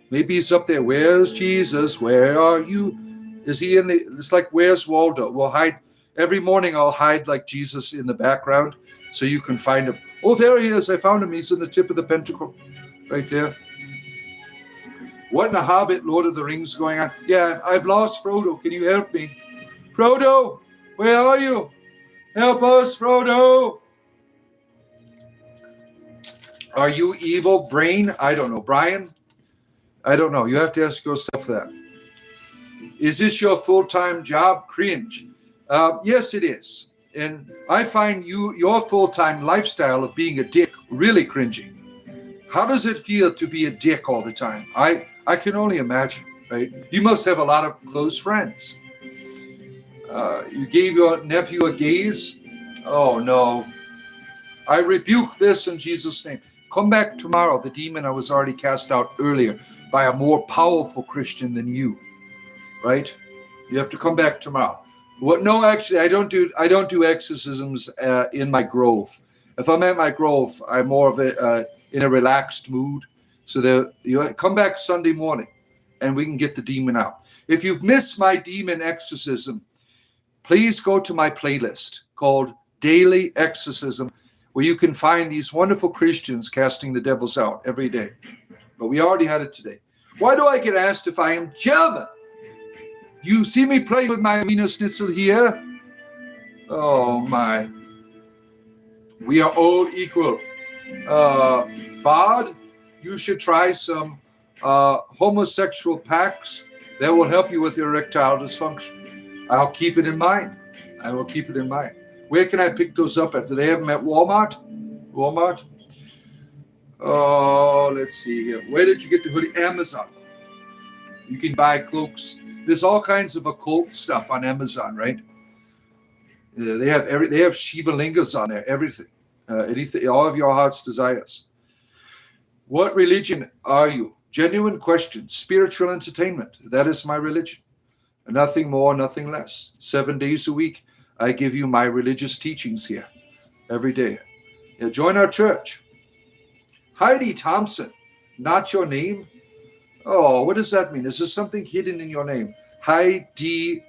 maybe he's up there. Where's Jesus? Where are you? Is he in the? It's like, where's Waldo? We'll hide. Every morning I'll hide like Jesus in the background so you can find him. Oh, there he is. I found him. He's in the tip of the pentacle. Right there. What in the Hobbit, Lord of the Rings going on? Yeah, I've lost Frodo. Can you help me? Frodo, where are you? Help us, Frodo. Are you evil brain? I don't know. Brian? I don't know. You have to ask yourself that. Is this your full-time job? Cringe. Yes, it is. And I find your full-time lifestyle of being a dick really cringy. How does it feel to be a dick all the time? I can only imagine, right? You must have a lot of close friends. You gave your nephew a gaze? Oh, no. I rebuke this in Jesus' name. Come back tomorrow. The demon I was already cast out earlier by a more powerful Christian than you, right? You have to come back tomorrow. What? No, actually, I don't do exorcisms in my grove. If I'm at my grove, I'm more of in a relaxed mood. So you come back Sunday morning, and we can get the demon out. If you've missed my demon exorcism, please go to my playlist called Daily Exorcism, where you can find these wonderful Christians casting the devils out every day. But we already had it today. Why do I get asked if I am German? You see me play with my Wiener Schnitzel here? Oh, my. We are all equal. Bard, you should try some homosexual packs that will help you with erectile dysfunction. I'll keep it in mind. I will keep it in mind. Where can I pick those up at? Do they have them at Walmart? Walmart? Oh, let's see here. Where did you get the hoodie? Amazon. You can buy cloaks. There's all kinds of occult stuff on Amazon, right? They have Shiva lingas on there. Everything. Anything. All of your heart's desires. What religion are you? Genuine question. Spiritual entertainment. That is my religion. Nothing more, nothing less. 7 days a week, I give you my religious teachings here every day. Yeah, join our church. Heidi Thompson, not your name? Oh, what does that mean? Is there something hidden in your name? Heidi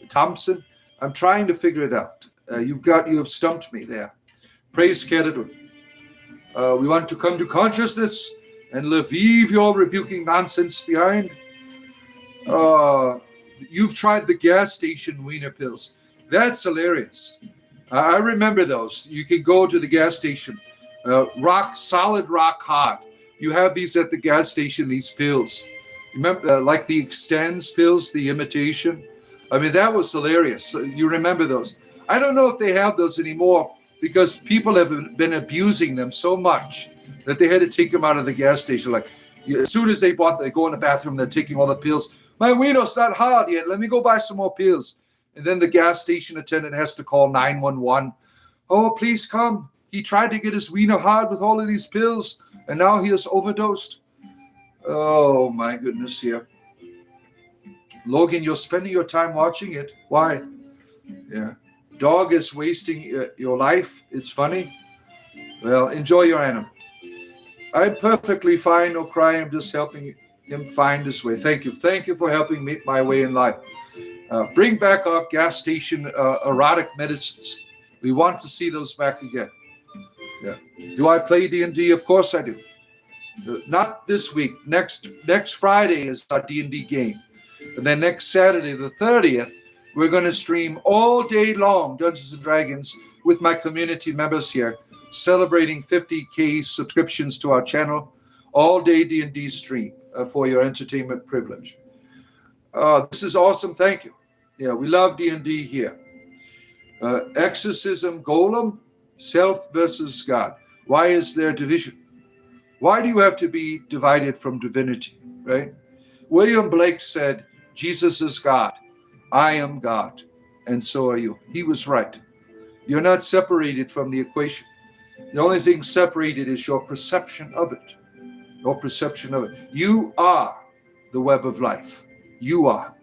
Thompson? I'm trying to figure it out. You have stumped me there. Praise Kedadun. We want to come to consciousness and leave your rebuking nonsense behind. You've tried the gas station wiener pills. That's hilarious. I remember those. You can go to the gas station, solid rock hard. You have these at the gas station, these pills. Remember, like the Extends pills, the imitation. I mean, that was hilarious. You remember those. I don't know if they have those anymore because people have been abusing them so much that they had to take them out of the gas station. Like, as soon as they go in the bathroom, they're taking all the pills. My wiener's not hard yet. Let me go buy some more pills. And then the gas station attendant has to call 911. Oh, please come. He tried to get his wiener hard with all of these pills, and now he has overdosed. Oh my goodness, here. Logan, you're spending your time watching it. Why? Yeah. Dog is wasting your life. It's funny. Well, enjoy your animal. I'm perfectly fine. No cry. I'm just helping him find his way. Thank you. Thank you for helping me my way in life. Bring back our gas station erotic medicines. We want to see those back again. Yeah. Do I play D&D? Of course I do. Not this week. Next Friday is our D&D game. And then next Saturday, the 30th, we're going to stream all day long Dungeons & Dragons with my community members here, celebrating 50K subscriptions to our channel. All day D&D stream for your entertainment privilege. This is awesome. Thank you. Yeah, we love D&D here. Exorcism Golem, self versus God. Why is there division? Why do you have to be divided from divinity, right? William Blake said, Jesus is God. I am God. And so are you. He was right. You're not separated from the equation. The only thing separated is your perception of it. Your perception of it. You are the web of life. You are.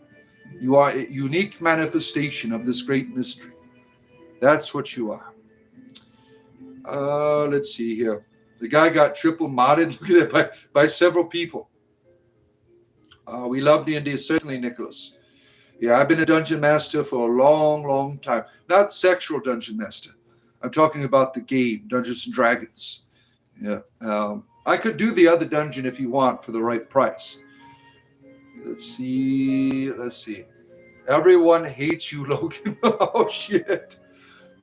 You are a unique manifestation of this great mystery. That's what you are. Let's see here. The guy got triple modded. Look at that, by several people. We love D&D, certainly, Nicholas. Yeah, I've been a dungeon master for a long, long time. Not sexual dungeon master. I'm talking about the game, Dungeons & Dragons. Yeah. I could do the other dungeon if you want for the right price. Let's see. Everyone hates you, Logan. Oh, shit.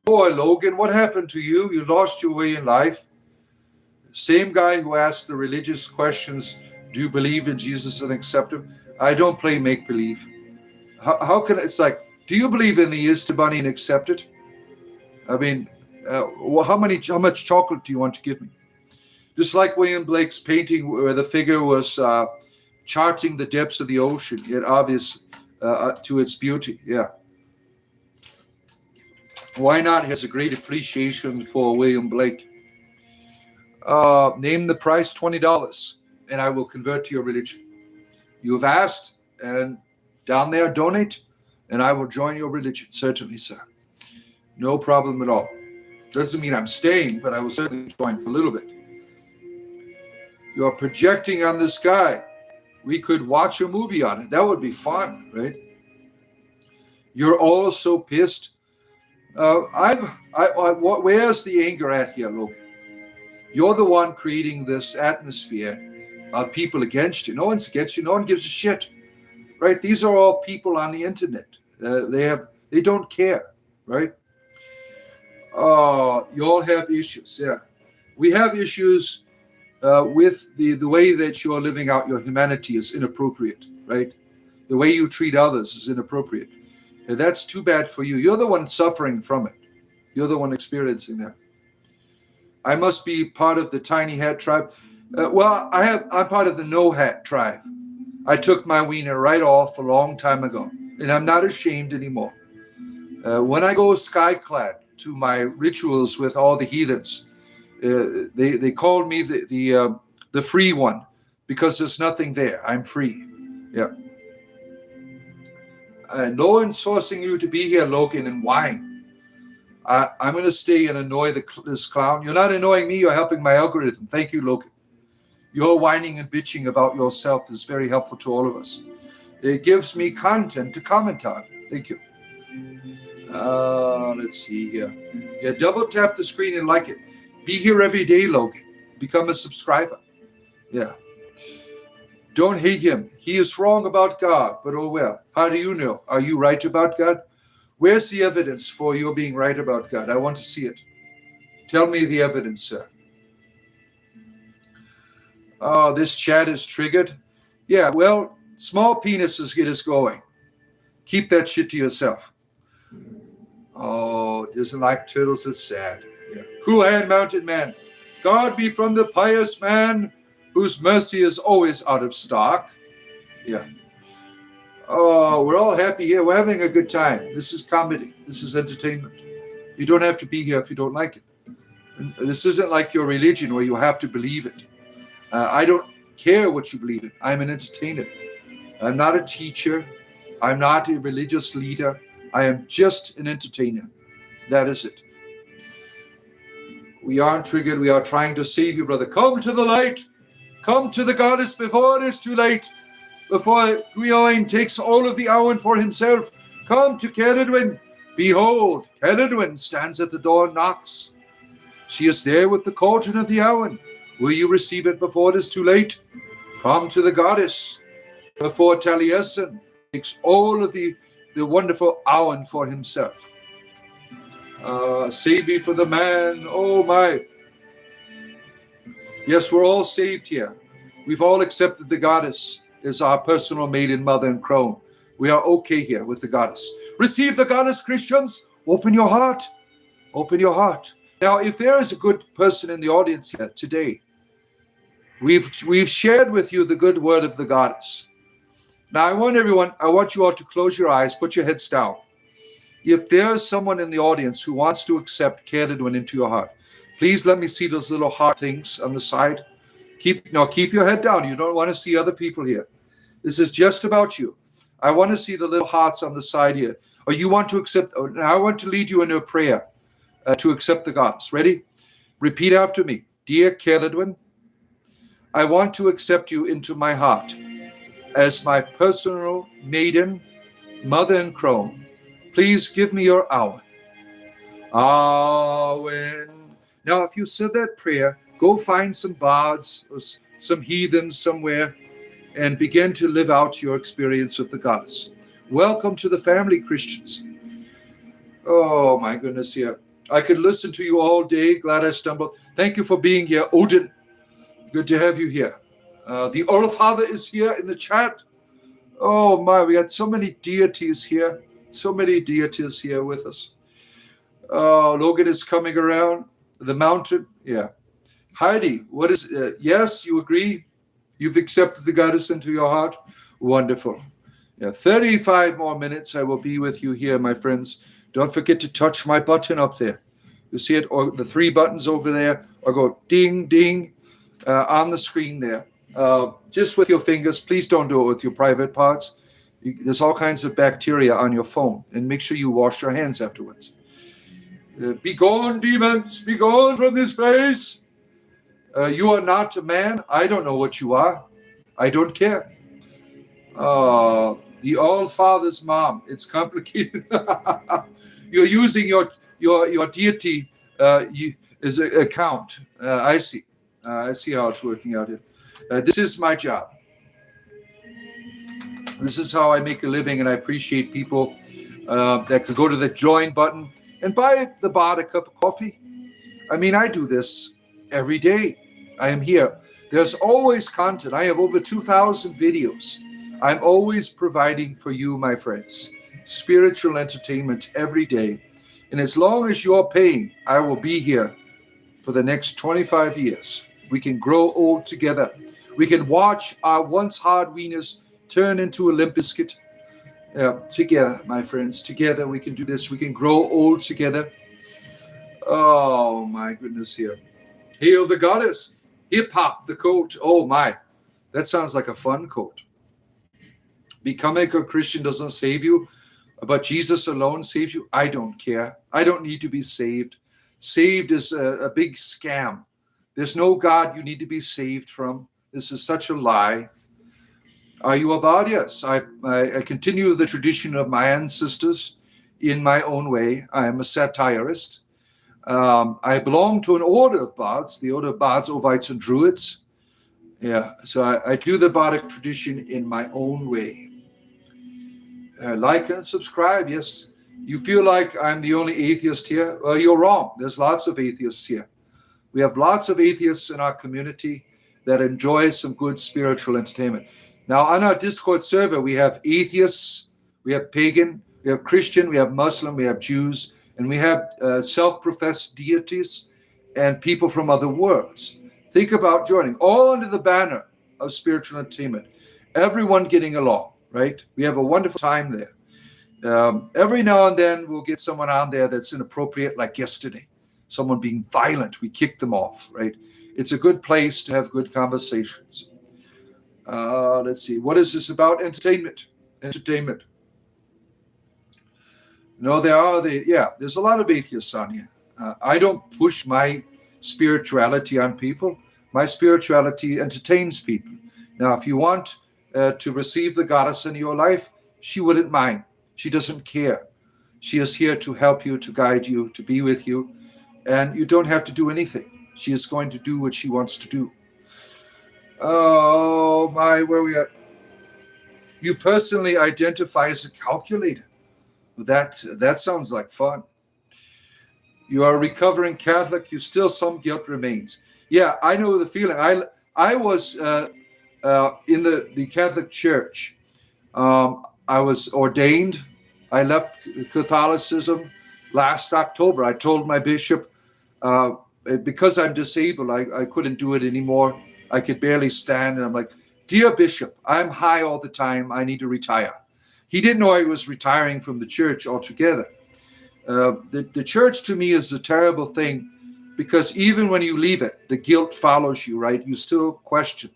Boy, Logan, what happened to you? You lost your way in life. Same guy who asked the religious questions, do you believe in Jesus and accept him? I don't play make-believe. How can it's like, do you believe in the Easter Bunny and accept it? I mean, how much chocolate do you want to give me? Just like William Blake's painting where the figure was charting the depths of the ocean, yet obvious to its beauty. Yeah. Why not? He has a great appreciation for William Blake. Name the price, $20, and I will convert to your religion. You have asked, and down there, donate, and I will join your religion. Certainly, sir. No problem at all. Doesn't mean I'm staying, but I will certainly join for a little bit. You're projecting on the sky. We could watch a movie on it. That would be fun, right? You're all so pissed. Where's the anger at here, Logan? You're the one creating this atmosphere of people against you. No one's against you. No one gives a shit, right? These are all people on the internet. They don't care, right? You all have issues. Yeah, we have issues with the way that you're living out your humanity is inappropriate, right? The way you treat others is inappropriate. And that's too bad for you. You're the one suffering from it. You're the one experiencing that. I must be part of the tiny hat tribe. I'm part of the no hat tribe. I took my wiener right off a long time ago, and I'm not ashamed anymore. When I go skyclad to my rituals with all the heathens, they called me the free one because there's nothing there. I'm free. Yeah. No one's forcing you to be here, Logan, and whine. I'm going to stay and annoy this clown. You're not annoying me. You're helping my algorithm. Thank you, Logan. Your whining and bitching about yourself is very helpful to all of us. It gives me content to comment on. Thank you. Let's see here. Yeah, double tap the screen and like it. Be here every day, Logan. Become a subscriber. Yeah. Don't hate him. He is wrong about God, but oh well. How do you know? Are you right about God? Where's the evidence for your being right about God? I want to see it. Tell me the evidence, sir. Oh, this chat is triggered. Yeah, well, small penises get us going. Keep that shit to yourself. Oh, doesn't like turtles. It's sad. Yeah. Cool hand mounted man. God be from the pious man whose mercy is always out of stock. Yeah. Oh, we're all happy here. We're having a good time. This is comedy. This is entertainment. You don't have to be here if you don't like it. This isn't like your religion where you have to believe it. I don't care what you believe in. I'm an entertainer. I'm not a teacher. I'm not a religious leader. I am just an entertainer. That is it. We aren't triggered. We are trying to save you, brother. Come to the light. Come to the goddess before it is too late. Before Guioin takes all of the Owen for himself. Come to Ceridwen. Behold, Ceridwen stands at the door and knocks. She is there with the cauldron of the Owen. Will you receive it before it is too late? Come to the goddess before Taliesin takes all of the wonderful Owen for himself. Save me for the man. Oh my. Yes, we're all saved here. We've all accepted the goddess as our personal maiden, mother, and crone. We are okay here with the goddess. Receive the goddess, Christians. Open your heart. Open your heart. Now, if there is a good person in the audience here today, we've shared with you the good word of the goddess. Now, I want you all to close your eyes, put your heads down. If there is someone in the audience who wants to accept Ceridwen into your heart, please let me see those little heart things on the side. Keep your head down. You don't want to see other people here. This is just about you. I want to see the little hearts on the side here. Or you want to accept, I want to lead you in a prayer to accept the goddess. Ready? Repeat after me. Dear Ceridwen, I want to accept you into my heart as my personal maiden, mother, and crone. Please give me your Owen. Owen. Now, if you said that prayer, go find some bards or some heathens somewhere and begin to live out your experience of the goddess. Welcome to the family, Christians. Oh, my goodness, yeah. I could listen to you all day. Glad I stumbled. Thank you for being here, Odin. Good to have you here. The All Father is here in the chat. Oh, my, we got so many deities here. So many deities here with us. Logan is coming around. The mountain, yeah. Heidi, what is, yes, you agree? You've accepted the goddess into your heart? Wonderful. Yeah, 35 more minutes I will be with you here, my friends. Don't forget to touch my button up there. You see it, or the 3 buttons over there, or go ding, ding on the screen there. Just with your fingers. Please don't do it with your private parts. There's all kinds of bacteria on your phone, and make sure you wash your hands afterwards. Be gone, demons, be gone from this place. You are not a man. I don't know what you are. I don't care. The All-Father's mom. It's complicated. You're using your deity as an account. I see. I see how it's working out here. This is my job. This is how I make a living, and I appreciate people that could go to the join button and buy the bot a cup of coffee. I mean, I do this every day. I am here. There's always content. I have over 2,000 videos. I'm always providing for you, my friends, spiritual entertainment every day. And as long as you're paying, I will be here for the next 25 years. We can grow old together. We can watch our once hard wieners turn into a limp biscuit. Together, my friends, together we can do this. We can grow old together. Oh, my goodness here. Hail the goddess. Hip-hop, the coat. Oh, my. That sounds like a fun coat. Becoming a Christian doesn't save you, but Jesus alone saves you. I don't care. I don't need to be saved. Saved is a big scam. There's no God you need to be saved from. This is such a lie. Are you a bard? Yes. I continue the tradition of my ancestors in my own way. I am a satirist. I belong to an order of bards, the order of bards, ovites, and druids. Yeah, so I do the bardic tradition in my own way. Like and subscribe, yes. You feel like I'm the only atheist here? Well, you're wrong. There's lots of atheists here. We have lots of atheists in our community that enjoy some good spiritual entertainment. Now, on our Discord server, we have atheists, we have pagan, we have Christian, we have Muslim, we have Jews, and we have self-professed deities and people from other worlds. Think about joining, all under the banner of spiritual entertainment. Everyone getting along, right? We have a wonderful time there. Every now and then, we'll get someone on there that's inappropriate, like yesterday. someone being violent, we kick them off, right? It's a good place to have good conversations. Let's see. What is this about? Entertainment. Entertainment. No, there's a lot of atheists on here. I don't push my spirituality on people. My spirituality entertains people. Now, if you want to receive the goddess in your life, she wouldn't mind. She doesn't care. She is here to help you, to guide you, to be with you, and you don't have to do anything. She is going to do what she wants to do. Oh my, where are we at? You personally identify as a calculator. That sounds like fun. You are a recovering Catholic. You still, some guilt remains. Yeah, I know the feeling. I was in the Catholic Church. I was ordained. I left Catholicism last October. I told my bishop, because I'm disabled, I couldn't do it anymore. I could barely stand. And I'm like, dear bishop, I'm high all the time. I need to retire. He didn't know I was retiring from the church altogether. The church to me is a terrible thing, because even when you leave it, the guilt follows you, right? You still question.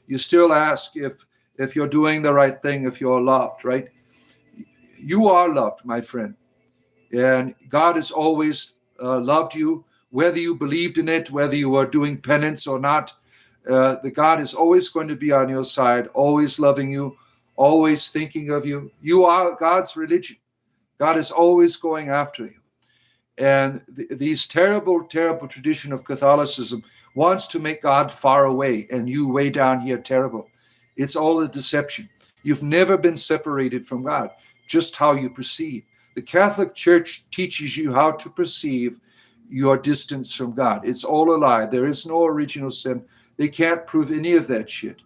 You still ask if you're doing the right thing, if you're loved, right? You are loved, my friend. And God has always loved you, whether you believed in it, whether you are doing penance or not. The God is always going to be on your side, always loving you, always thinking of you. You are God's religion. God is always going after you. And these terrible, terrible tradition of Catholicism wants to make God far away and you way down here terrible. It's all a deception. You've never been separated from God, just how you perceive. The Catholic Church teaches you how to perceive your distance from God. It's all a lie. There is no original sin. They can't prove any of that shit.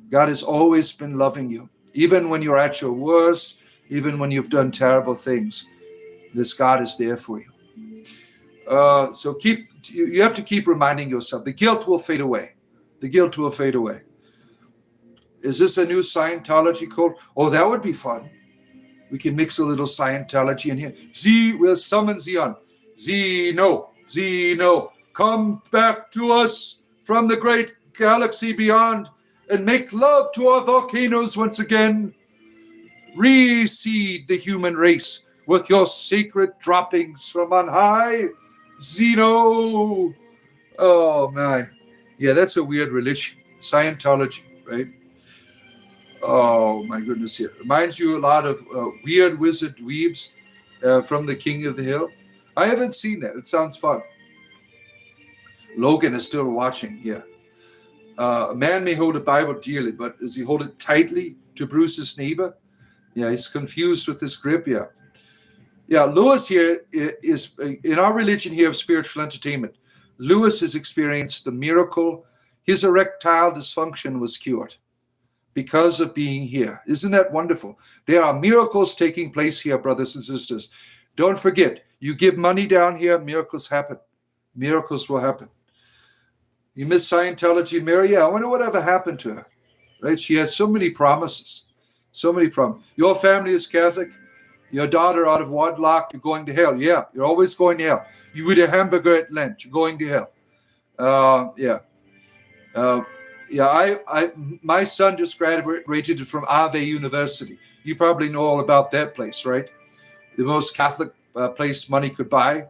God has always been loving you, even when you're at your worst, even when you've done terrible things. This God is there for you. So you have to keep reminding yourself. The guilt will fade away. The guilt will fade away. Is this a new Scientology cult? Oh, that would be fun. We can mix a little Scientology in here. Z will summon Zion. Zeno, come back to us from the great galaxy beyond and make love to our volcanoes once again. Reseed the human race with your sacred droppings from on high. Zeno. Oh, my. Yeah, that's a weird religion. Scientology, right? Oh, my goodness. Here. Reminds you a lot of weird wizard dweebs from the King of the Hill. I haven't seen that. It sounds fun. Logan is still watching. Yeah. A man may hold a Bible dearly, but does he hold it tightly to bruise his neighbor? Yeah, he's confused with this grip. Yeah. Yeah, Lewis here is, in our religion here of spiritual entertainment, Lewis has experienced the miracle. His erectile dysfunction was cured because of being here. Isn't that wonderful? There are miracles taking place here, brothers and sisters. Don't forget, you give money down here, miracles happen. Miracles will happen. You miss Scientology, Mary? Yeah, I wonder whatever happened to her. Right? She had so many promises. So many promises. Your family is Catholic. Your daughter out of wedlock, you're going to hell. Yeah, you're always going to hell. You eat a hamburger at Lent, you're going to hell. My son just graduated from Ave University. You probably know all about that place, right? The most Catholic place money could buy.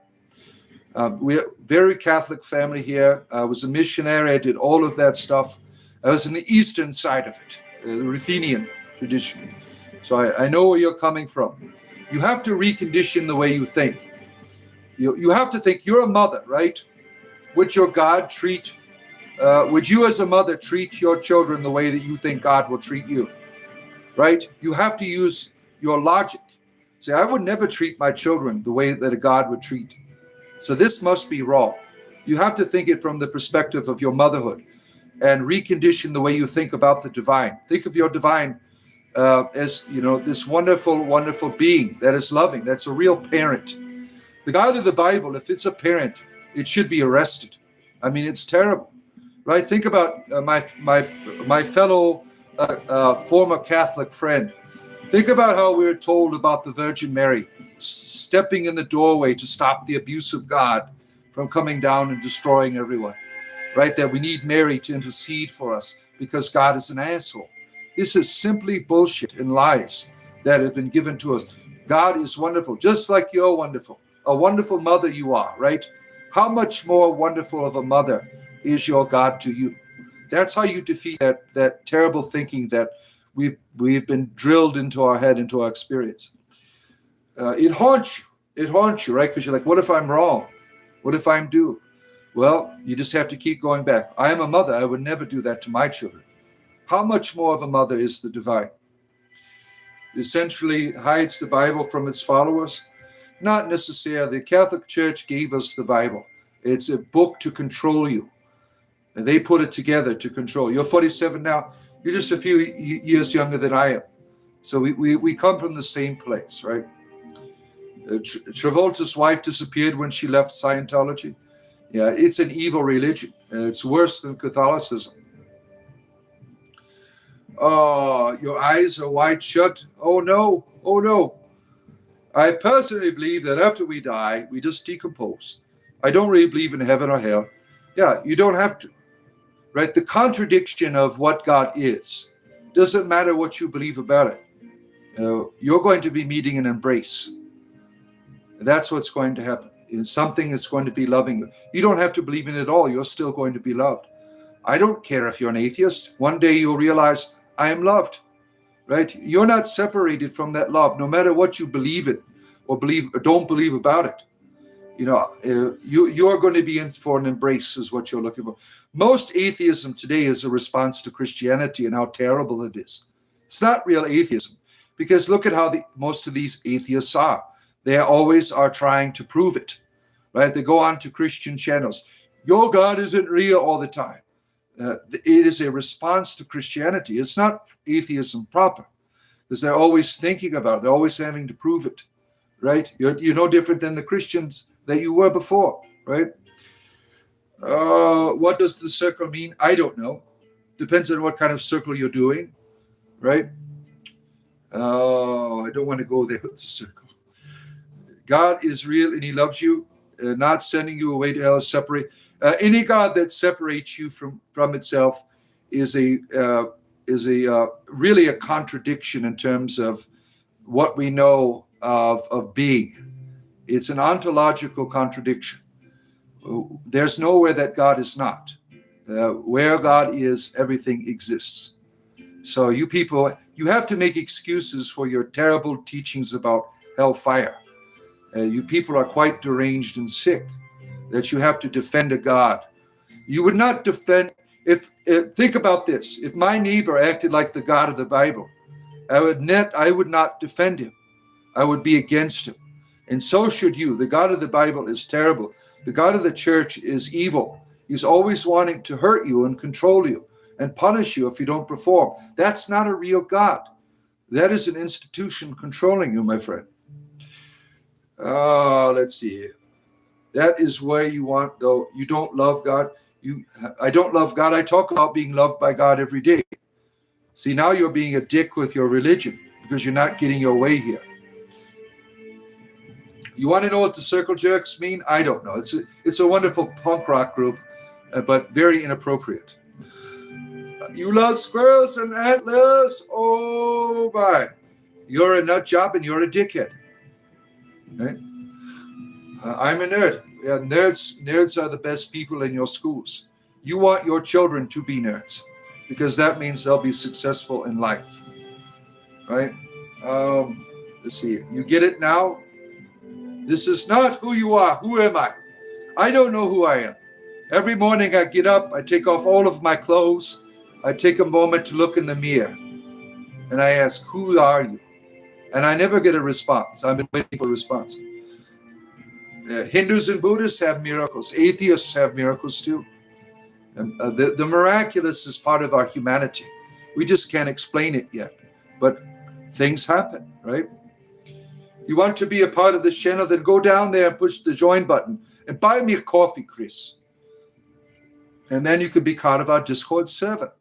We're a very Catholic family here. I was a missionary. I did all of that stuff. I was in the eastern side of it, the Ruthenian tradition. So I know where you're coming from. You have to recondition the way you think. You have to think you're a mother, right? Would your God treat, would you as a mother treat your children the way that you think God will treat you, right? You have to use your logic. Say, I would never treat my children the way that a God would treat. So this must be wrong. You have to think it from the perspective of your motherhood and recondition the way you think about the divine. Think of your divine as, this wonderful, wonderful being that is loving. That's a real parent. The God of the Bible, if it's a parent, it should be arrested. I mean, it's terrible, right? Think about my fellow former Catholic friend. Think about how we were told about the Virgin Mary stepping in the doorway to stop the abuse of God from coming down and destroying everyone, right? That we need Mary to intercede for us because God is an asshole. This is simply bullshit and lies that have been given to us. God is wonderful, just like you're wonderful. A wonderful mother you are, right? How much more wonderful of a mother is your God to you? That's how you defeat that terrible thinking that we've been drilled into our head, into our experience. It haunts you. It haunts you, right? Because you're like, what if I'm wrong? What if I'm due? Well, you just have to keep going back. I am a mother. I would never do that to my children. How much more of a mother is the divine? Essentially hides the Bible from its followers? Not necessarily. The Catholic Church gave us the Bible. It's a book to control you. And they put it together to control. You're 47 now. You're just a few years younger than I am. So we come from the same place, right? Travolta's wife disappeared when she left Scientology. Yeah, it's an evil religion. It's worse than Catholicism. Oh, your eyes are wide shut. Oh no, oh no. I personally believe that after we die, we just decompose. I don't really believe in heaven or hell. Yeah, you don't have to. Right? The contradiction of what God is doesn't matter what you believe about it. You're going to be meeting an embrace. That's what's going to happen. It's something that's going to be loving you. You don't have to believe in it all. You're still going to be loved. I don't care if you're an atheist. One day you'll realize I am loved. Right? You're not separated from that love, no matter what you believe in or believe or don't believe about it. You know, you're going to be in for an embrace is what you're looking for. Most atheism today is a response to Christianity and how terrible it is. It's not real atheism because look at how most of these atheists are. They always are trying to prove it, right? They go on to Christian channels. Your God isn't real all the time. It is a response to Christianity. It's not atheism proper because they're always thinking about it. They're always having to prove it, right? You're no different than the Christians that you were before, right? What does the circle mean? I don't know. Depends on what kind of circle you're doing, right? I don't want to go there with the circle. God is real and he loves you, not sending you away to hell, separate. Any God that separates you from itself is really a contradiction in terms of what we know of being. It's an ontological contradiction. There's nowhere that God is not. Where God is, everything exists. So you people, you have to make excuses for your terrible teachings about hellfire. You people are quite deranged and sick that you have to defend a God. You would not defend, think about this, if my neighbor acted like the God of the Bible, I would not defend him. I would be against him. And so should you. The God of the Bible is terrible. The God of the church is evil. He's always wanting to hurt you and control you and punish you if you don't perform. That's not a real God. That is an institution controlling you, my friend. Let's see. That is where you want, though. You don't love God. I don't love God. I talk about being loved by God every day. See, now you're being a dick with your religion because you're not getting your way here. You want to know what the circle jerks mean? I don't know. It's a wonderful punk rock group, but very inappropriate. You love squirrels and antlers? Oh, my. You're a nut job and you're a dickhead. Right? I'm a nerd. Yeah, nerds are the best people in your schools. You want your children to be nerds because that means they'll be successful in life. Right? Let's see. You get it now? This is not who you are. Who am I? I don't know who I am. Every morning I get up, I take off all of my clothes, I take a moment to look in the mirror, and I ask, who are you? And I never get a response. I've been waiting for a response. Hindus and Buddhists have miracles. Atheists have miracles too. And, the miraculous is part of our humanity. We just can't explain it yet. But things happen, right? You want to be a part of this channel, then go down there and push the join button and buy me a coffee, Chris. And then you could be part of our Discord server.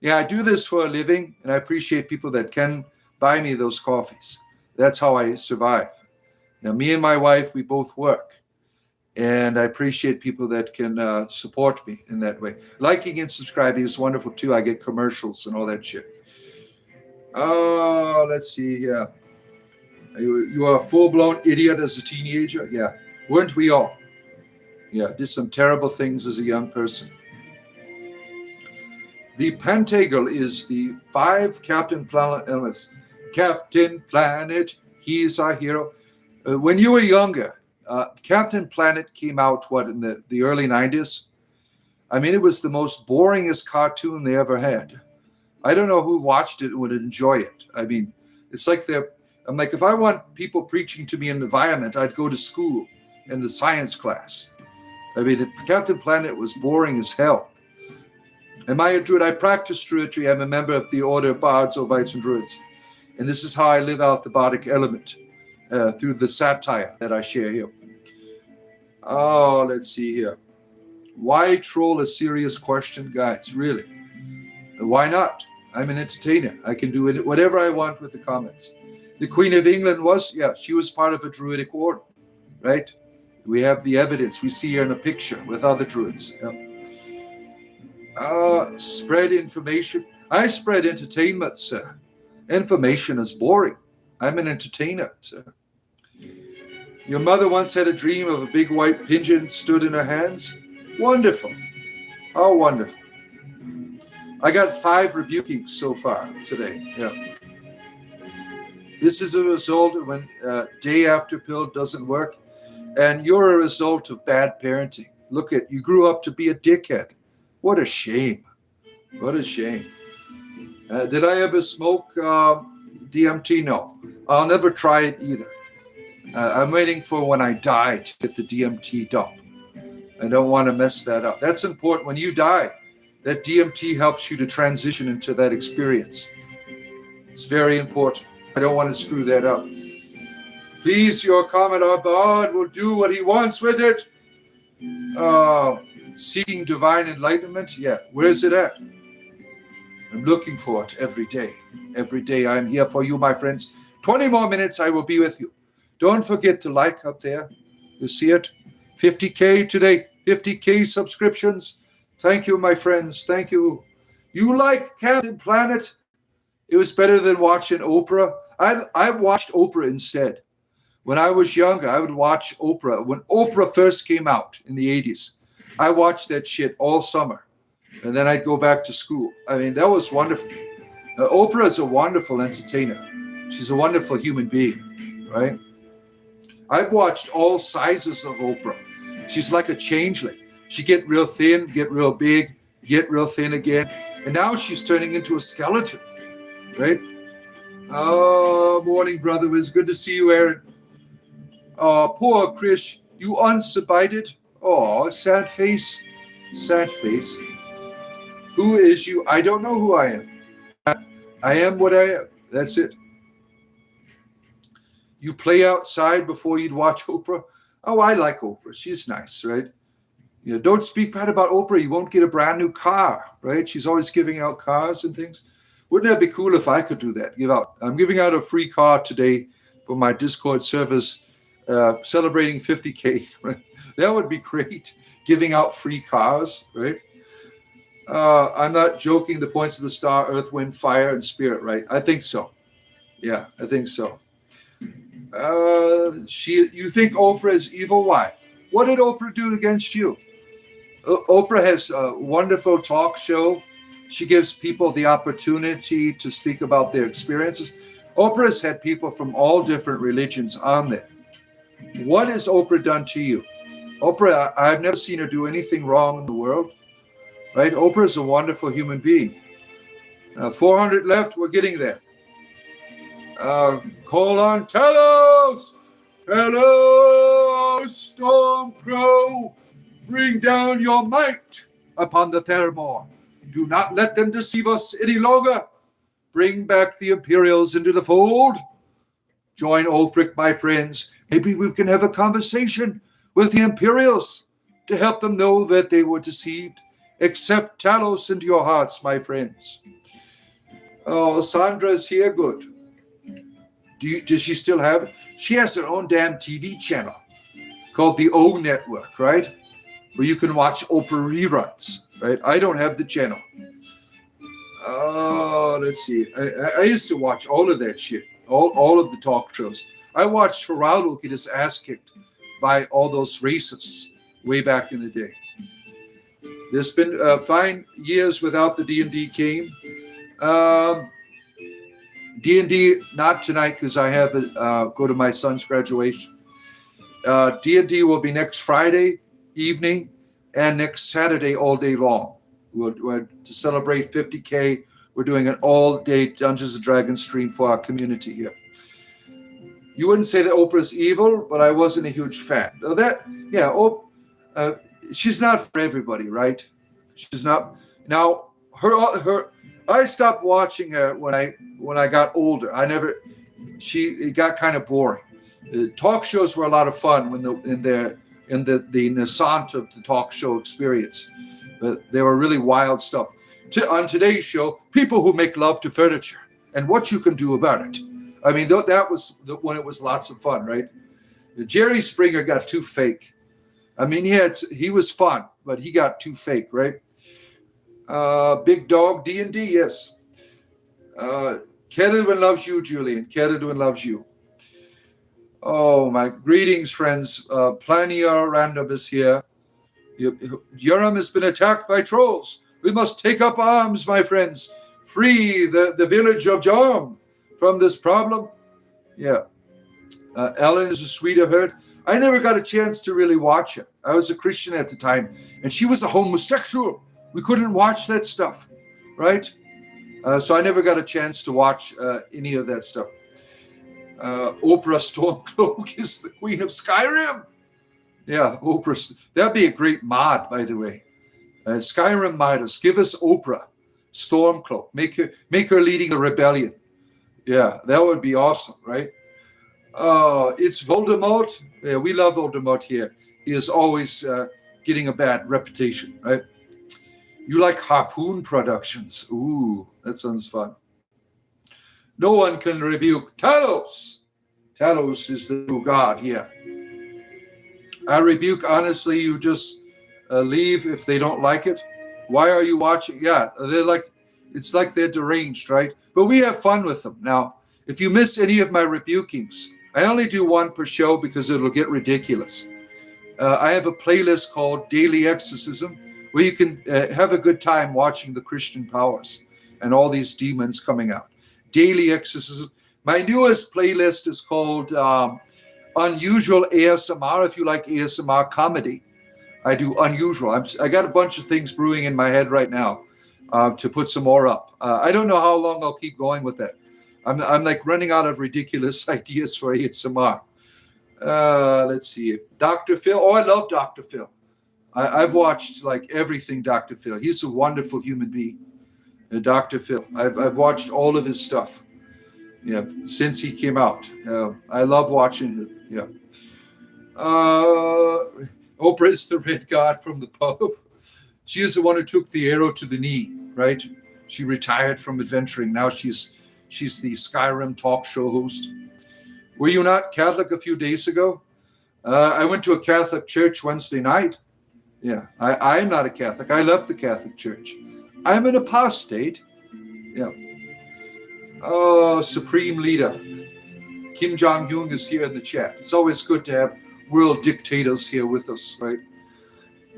Yeah, I do this for a living, and I appreciate people that can buy me those coffees. That's how I survive. Now, me and my wife, we both work. And I appreciate people that can support me in that way. Liking and subscribing is wonderful too. I get commercials and all that shit. Let's see here. You are a full-blown idiot as a teenager? Yeah. Weren't we all? Yeah, did some terrible things as a young person. The pentacle is the 5 Captain Planet elements. Captain Planet, he's our hero. When you were younger, Captain Planet came out, in the early 90s? I mean, it was the most boringest cartoon they ever had. I don't know who watched it and would enjoy it. I mean, it's like I'm like, if I want people preaching to me in the environment, I'd go to school in the science class. I mean, Captain Planet was boring as hell. Am I a druid? I practice druidry. I'm a member of the Order of Bards, Ovites, and Druids. And this is how I live out the bardic element through the satire that I share here. Oh, let's see here. Why troll a serious question, guys? Really? Why not? I'm an entertainer. I can do it, whatever I want with the comments. The Queen of England she was part of a druidic order, right? We have the evidence. We see her in a picture with other druids. Yeah. Spread information. I spread entertainment, sir. Information is boring. I'm an entertainer, sir. Your mother once had a dream of a big white pigeon stood in her hands. Wonderful. How wonderful. I got 5 rebukings so far today. Yeah. This is a result of when day after pill doesn't work. And you're a result of bad parenting. Look you grew up to be a dickhead. What a shame. What a shame. Did I ever smoke DMT? No. I'll never try it either. I'm waiting for when I die to get the DMT dump. I don't want to mess that up. That's important. When you die, that DMT helps you to transition into that experience. It's very important. I don't want to screw that up. Please, your comment, our God will do what he wants with it. Seeking divine enlightenment? Yeah. Where's it at? I'm looking for it every day. Every day I'm here for you, my friends. 20 more minutes, I will be with you. Don't forget to like up there. You see it? 50K today. 50K subscriptions. Thank you, my friends. Thank you. You like Captain Planet? It was better than watching Oprah. I watched Oprah instead. When I was younger, I would watch Oprah. When Oprah first came out in the 80s, I watched that shit all summer. And then I'd go back to school. I mean, that was wonderful. Oprah is a wonderful entertainer. She's a wonderful human being, right? I've watched all sizes of Oprah. She's like a changeling. She get real thin, get real big, get real thin again. And now she's turning into a skeleton, right? Oh, morning, brother. It was good to see you, Aaron. Oh, poor Chris. You unsubited. Oh, sad face. Sad face. Who is you? I don't know who I am. I am what I am. That's it. You play outside before you'd watch Oprah? Oh, I like Oprah. She's nice, right? You know, don't speak bad about Oprah. You won't get a brand new car, right? She's always giving out cars and things. Wouldn't that be cool if I could do that? I'm giving out a free car today for my Discord service, celebrating 50K. Right? That would be great. Giving out free cars, right? I'm not joking. The points of the star, earth, wind, fire, and spirit, right? I think so. Yeah, I think so. You think Oprah is evil? Why? What did Oprah do against you? Oprah has a wonderful talk show. She gives people the opportunity to speak about their experiences. Oprah has had people from all different religions on there. What has Oprah done to you? Oprah, I've never seen her do anything wrong in the world. Right? Oprah is a wonderful human being. 400 left. We're getting there. Call on Telos! Telos, Stormcrow! Bring down your might upon the Theramore. Do not let them deceive us any longer. Bring back the Imperials into the fold. Join Ulfric, my friends. Maybe we can have a conversation with the Imperials to help them know that they were deceived. Accept Talos into your hearts, my friends. Oh, Sandra's here. Good. Does she still have it? She has her own damn TV channel called the O Network, right? Where you can watch Oprah reruns, right? I don't have the channel. Oh, let's see. I used to watch all of that shit, all of the talk shows. I watched Geraldo get his ass kicked by all those racists way back in the day. There's been fine years without the D&D game. D&D, not tonight because I have to go to my son's graduation. D&D will be next Friday evening and next Saturday all day long. We're to celebrate 50K. We're doing an all-day Dungeons & Dragons stream for our community here. You wouldn't say that Oprah's evil, but I wasn't a huge fan. She's not for everybody, right? She's not. Now, her. I stopped watching her when I got older. It got kind of boring. The talk shows were a lot of fun when the nascent of the talk show experience. But they were really wild stuff. On today's show, people who make love to furniture and what you can do about it. I mean, that was when it was lots of fun, right? Jerry Springer got too fake. I mean, he was fun, but he got too fake, right? Big Dog D&D, yes. Kedwin loves you, Julian. Kedwin loves you. Oh, my greetings, friends. Plania Random is here. Yoram has been attacked by trolls. We must take up arms, my friends. Free the village of Jorm from this problem. Yeah. Ellen is a sweetheart. I never got a chance to really watch it. I was a Christian at the time, and she was a homosexual. We couldn't watch that stuff, right? So I never got a chance to watch any of that stuff. Oprah Stormcloak is the queen of Skyrim. Yeah, Oprah. That'd be a great mod, by the way. Skyrim Midas, give us Oprah Stormcloak. Make her leading the rebellion. Yeah, that would be awesome, right? It's Voldemort. Yeah, we love Voldemort here. He is always getting a bad reputation, right? You like Harpoon Productions. Ooh, that sounds fun. No one can rebuke Talos. Talos is the true God here. I rebuke, honestly, you just leave if they don't like it. Why are you watching? Yeah, it's like they're deranged, right? But we have fun with them. Now, if you miss any of my rebukings, I only do one per show because it'll get ridiculous. I have a playlist called Daily Exorcism, where you can have a good time watching the Christian powers and all these demons coming out. Daily Exorcism. My newest playlist is called Unusual ASMR, if you like ASMR comedy. I do unusual. I got a bunch of things brewing in my head right now to put some more up. I don't know how long I'll keep going with that. I'm like running out of ridiculous ideas for ASMR. Let's see. Dr. Phil. Oh, I love Dr. Phil. I've watched like everything Dr. Phil. He's a wonderful human being. Dr. Phil. I've watched all of his stuff. Yeah, since he came out. I love watching it. Yeah. Oprah is the red god from the pub. She is the one who took the arrow to the knee, right? She retired from adventuring. Now she's the Skyrim talk show host. Were you not Catholic a few days ago? I went to a Catholic church Wednesday night. Yeah, I'm not a Catholic. I left the Catholic Church. I'm an apostate. Yeah. Oh, Supreme Leader. Kim Jong-un is here in the chat. It's always good to have world dictators here with us, right?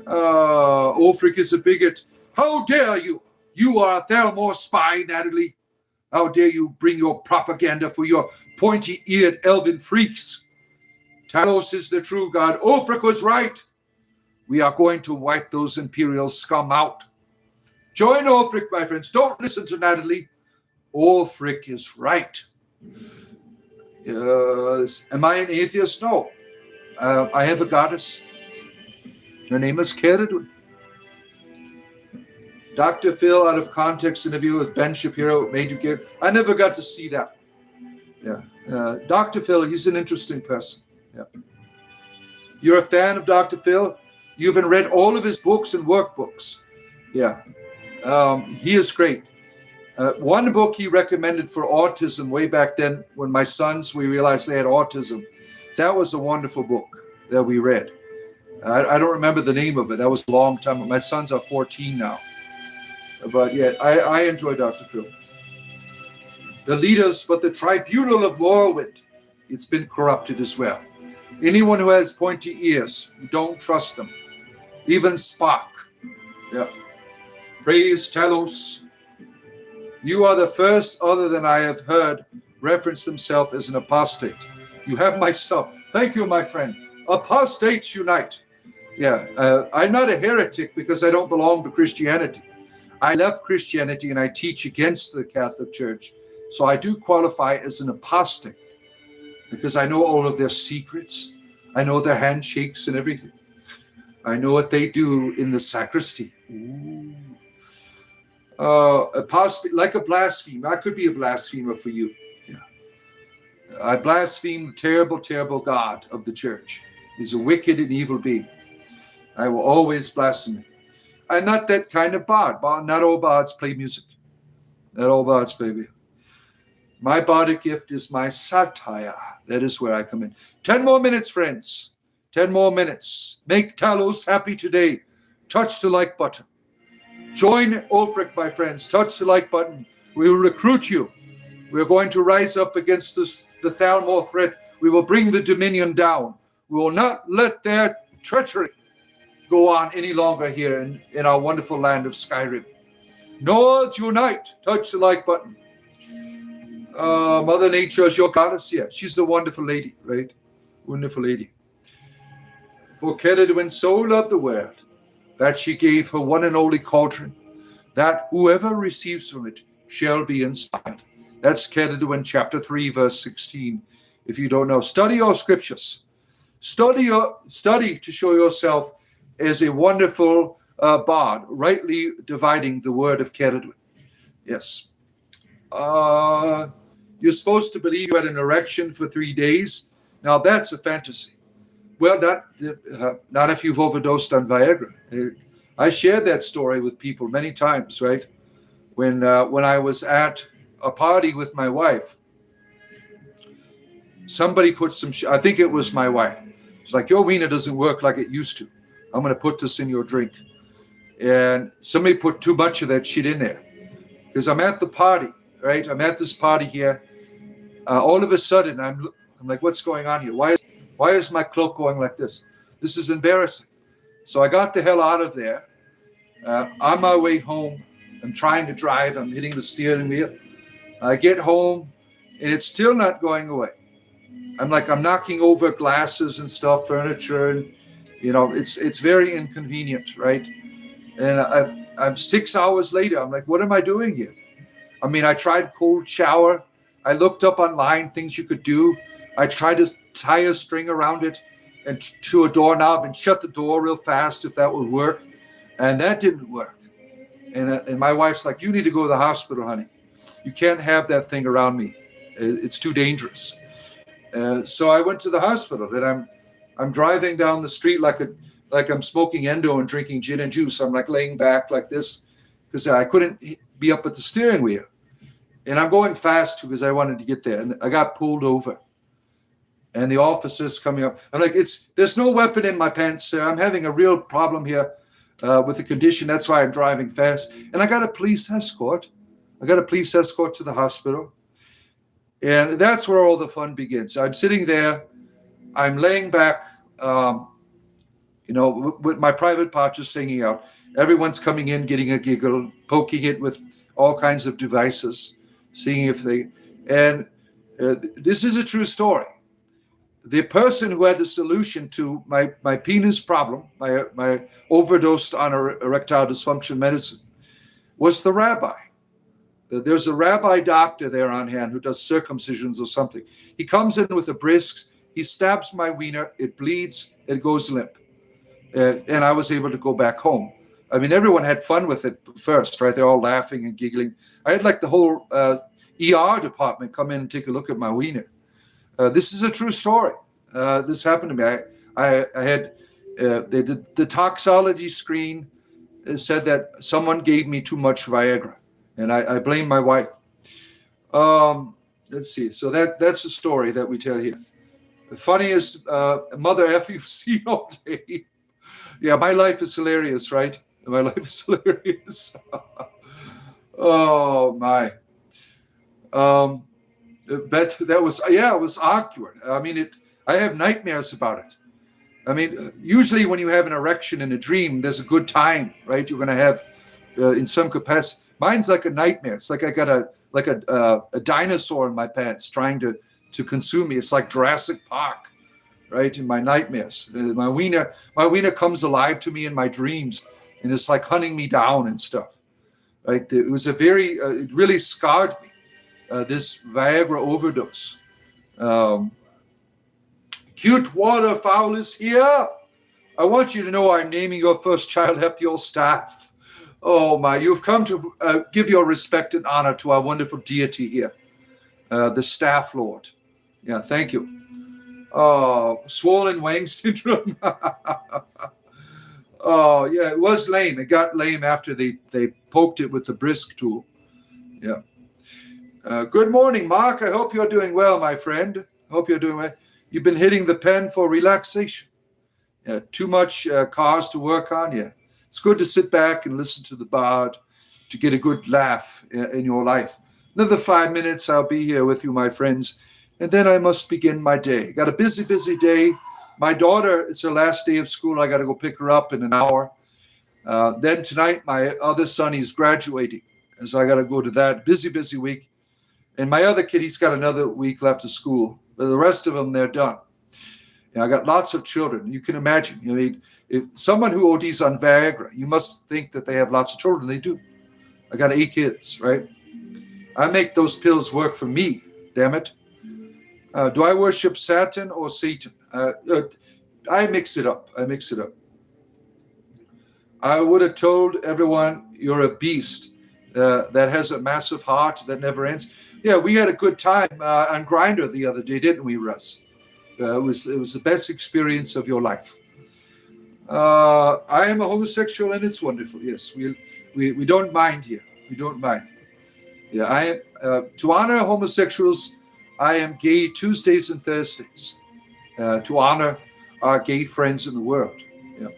Ulfric is a bigot. How dare you? You are a Thelmore spy, Natalie. How dare you bring your propaganda for your pointy-eared elven freaks? Talos is the true god. Ulfric was right. We are going to wipe those imperial scum out. Join Ulfric, my friends. Don't listen to Natalie. Ulfric is right. Am I an atheist? No. I have a goddess. Her name is Keridwen. Dr. Phil, out of context interview with Ben Shapiro, made you give. I never got to see that. Yeah. Dr. Phil, he's an interesting person. Yeah. You're a fan of Dr. Phil? You even read all of his books and workbooks. Yeah. He is great. One book he recommended for autism way back then when my sons, we realized they had autism. That was a wonderful book. that we read. I don't remember the name of it. That was a long time. My sons are 14 now. But yeah, I enjoy Dr. Phil. The leaders, but the tribunal of whirlwind, it's been corrupted as well. Anyone who has pointy ears, don't trust them. Even Spock. Yeah. Praise Telos. You are the first other than I have heard reference himself as an apostate. You have myself. Thank you, my friend. Apostates unite. Yeah, I'm not a heretic because I don't belong to Christianity. I left Christianity and I teach against the Catholic Church. So I do qualify as an apostate because I know all of their secrets. I know their handshakes and everything. I know what they do in the sacristy. Ooh. Apostate, like a blasphemer. I could be a blasphemer for you. Yeah. I blaspheme the terrible, terrible God of the church. He's a wicked and evil being. I will always blaspheme him. I'm not that kind of bard. Not all bards play music. Not all bards play music. My bardic gift is my satire. That is where I come in. 10 more minutes, friends. 10 more minutes. Make Talos happy today. Touch the like button. Join Ulfric, my friends. Touch the like button. We will recruit you. We're going to rise up against the Thalmor threat. We will bring the Dominion down. We will not let their treachery go on any longer here in our wonderful land of Skyrim. Nords unite. Touch the like button. Mother Nature is your goddess. Yeah, she's the wonderful lady, right? Wonderful lady. For Ceridwen so loved the world that she gave her one and only cauldron, that whoever receives from it shall be inspired. That's Ceridwen chapter 3, verse 16. If you don't know, study your scriptures. Study to show yourself as a wonderful bard, rightly dividing the word of Ceridwen. Yes. You're supposed to believe you had an erection for 3 days. Now that's a fantasy. Well, not if you've overdosed on Viagra. I shared that story with people many times, right? When I was at a party with my wife, somebody put some, I think it was my wife. It's like, your wiener doesn't work like it used to. I'm going to put this in your drink. And somebody put too much of that shit in there. Because I'm at the party, right? I'm at this party here. All of a sudden, I'm like, what's going on here? Why is my cloak going like this? This is embarrassing. So I got the hell out of there. On my way home, I'm trying to drive. I'm hitting the steering wheel. I get home, and it's still not going away. I'm knocking over glasses and stuff, furniture, and it's very inconvenient, right? And I'm 6 hours later. I'm like, what am I doing here? I mean, I tried cold shower. I looked up online things you could do. I tried to tie a string around it and to a doorknob and shut the door real fast if that would work. And that didn't work. And my wife's like, you need to go to the hospital, honey. You can't have that thing around me. It's too dangerous. So I went to the hospital, and I'm driving down the street like I'm smoking endo and drinking gin and juice. I'm like laying back like this because I couldn't be up at the steering wheel. And I'm going fast too because I wanted to get there. And I got pulled over. And the officer's coming up. I'm like, there's no weapon in my pants, sir. I'm having a real problem here with the condition. That's why I'm driving fast. And I got a police escort. to the hospital. And that's where all the fun begins. I'm sitting there. I'm laying back, with my private part just singing out. Everyone's coming in, getting a giggle, poking it with all kinds of devices, seeing if they... And this is a true story. The person who had the solution to my penis problem, my overdosed on erectile dysfunction medicine, was the rabbi. There's a rabbi doctor there on hand who does circumcisions or something. He comes in with a brisk, he stabs my wiener, it bleeds, it goes limp. And I was able to go back home. I mean, everyone had fun with it first, right? They're all laughing and giggling. I had like the whole ER department come in and take a look at my wiener. This is a true story. This happened to me. I had, they did the toxology screen. It said that someone gave me too much Viagra. And I blame my wife. Let's see. So that's the story that we tell here. The funniest mother F you've seen all day. Yeah, my life is hilarious, right? My life is hilarious. Oh my. But that was, yeah, it was awkward. I mean, I have nightmares about it. I mean, usually when you have an erection in a dream, there's a good time, right? You're going to have, in some capacity. Mine's like a nightmare. It's like I got a dinosaur in my pants trying to consume me. It's like Jurassic Park, right? In my nightmares, my wiener comes alive to me in my dreams, and it's like hunting me down and stuff. Right? It was it really scarred me. This Viagra overdose. Cute waterfowl is here. I want you to know I'm naming your first child after your staff. Oh my, you've come to give your respect and honor to our wonderful deity here, the staff lord. Yeah, thank you. Oh, swollen wang syndrome. Oh, yeah, it was lame. It got lame after they poked it with the brisk tool. Yeah. Good morning, Mark. I hope you're doing well, my friend. Hope you're doing well. You've been hitting the pen for relaxation. Yeah, too much cars to work on. Yeah, it's good to sit back and listen to the bard to get a good laugh in your life. Another 5 minutes, I'll be here with you, my friends, and then I must begin my day. Got a busy, busy day. My daughter, it's her last day of school. I got to go pick her up in an hour. Then tonight, my other son, he's graduating, and so I got to go to that. Busy, busy week. And my other kid, he's got another week left of school. But the rest of them, they're done. You know, I got lots of children. You can imagine. I mean, if someone who ODs on Viagra, you must think that they have lots of children. They do. I got 8 kids, right? I make those pills work for me, damn it. Do I worship Saturn or Satan? I mix it up. I would have told everyone you're a beast that has a massive heart that never ends. Yeah, we had a good time on Grindr the other day, didn't we, Russ? It was the best experience of your life. I am a homosexual, and it's wonderful. Yes, we don't mind here. We don't mind. Yeah, to honor homosexuals, I am gay Tuesdays and Thursdays. To honor our gay friends in the world. Yeah.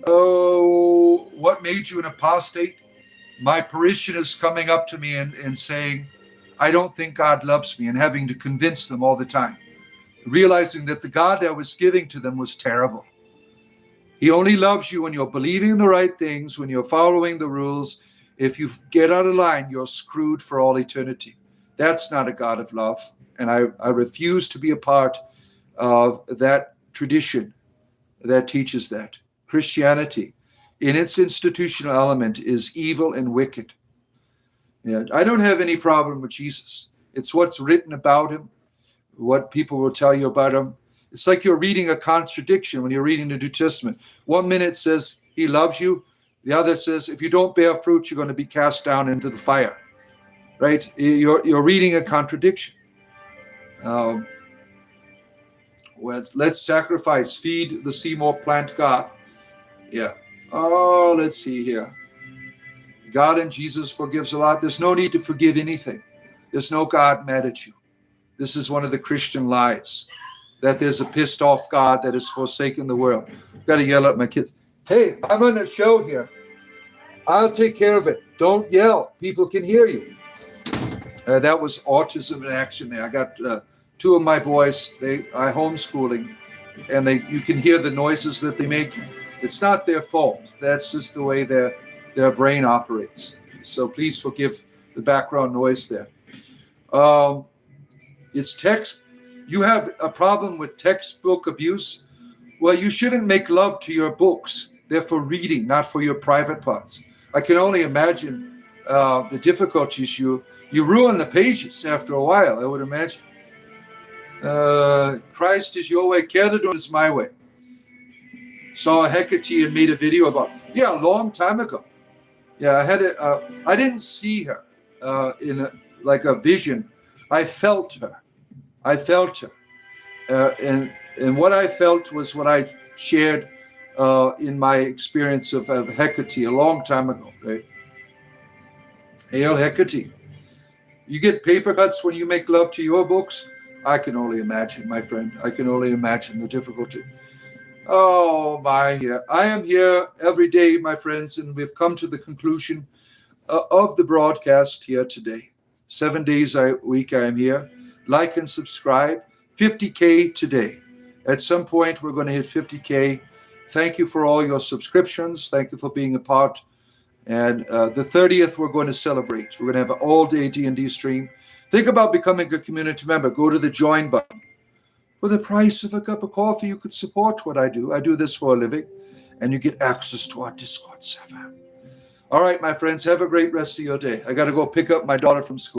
Oh, what made you an apostate? My parishioners coming up to me and saying, I don't think God loves me, and having to convince them all the time, realizing that the God that was giving to them was terrible. He only loves you when you're believing the right things, when you're following the rules. If you get out of line, you're screwed for all eternity. That's not a God of love, and I refuse to be a part of that tradition that teaches that. Christianity, in its institutional element, is evil and wicked. Yeah, I don't have any problem with Jesus. It's what's written about him, what people will tell you about him. It's like you're reading a contradiction when you're reading the New Testament. 1 minute says he loves you. The other says if you don't bear fruit, you're going to be cast down into the fire. Right? You're reading a contradiction. Well, let's sacrifice, feed the Seymour plant God. Yeah. Oh, let's see here. God and Jesus forgives a lot. There's no need to forgive anything. There's no God mad at you. This is one of the Christian lies, that there's a pissed off God that has forsaken the world. Got to yell at my kids. Hey, I'm on a show here. I'll take care of it. Don't yell. People can hear you. That was autism in action there. I got 2 of my boys. I homeschooling, and you can hear the noises that they make. It's not their fault. That's just the way their brain operates. So please forgive the background noise there. It's text. You have a problem with textbook abuse? Well, you shouldn't make love to your books. They're for reading, not for your private parts. I can only imagine the difficulties you ruin the pages after a while, I would imagine. Christ is your way, Canada is my way. Saw Hecate and made a video about, a long time ago. Yeah, I didn't see her in a vision. I felt her. And what I felt was what I shared in my experience of Hecate a long time ago. Right? Hail Hecate. You get paper cuts when you make love to your books. I can only imagine, my friend. I can only imagine the difficulty. Oh my, yeah. I am here every day, my friends, and we've come to the conclusion of the broadcast here today. 7 days a week I am here. Like and subscribe. 50K today. At some point, we're going to hit 50K. Thank you for all your subscriptions. Thank you for being a part. And the 30th, we're going to celebrate. We're going to have an all-day D&D stream. Think about becoming a community member. Go to the join button. For the price of a cup of coffee, you could support what I do. I do this for a living, and you get access to our Discord server. All right, my friends, have a great rest of your day. I got to go pick up my daughter from school.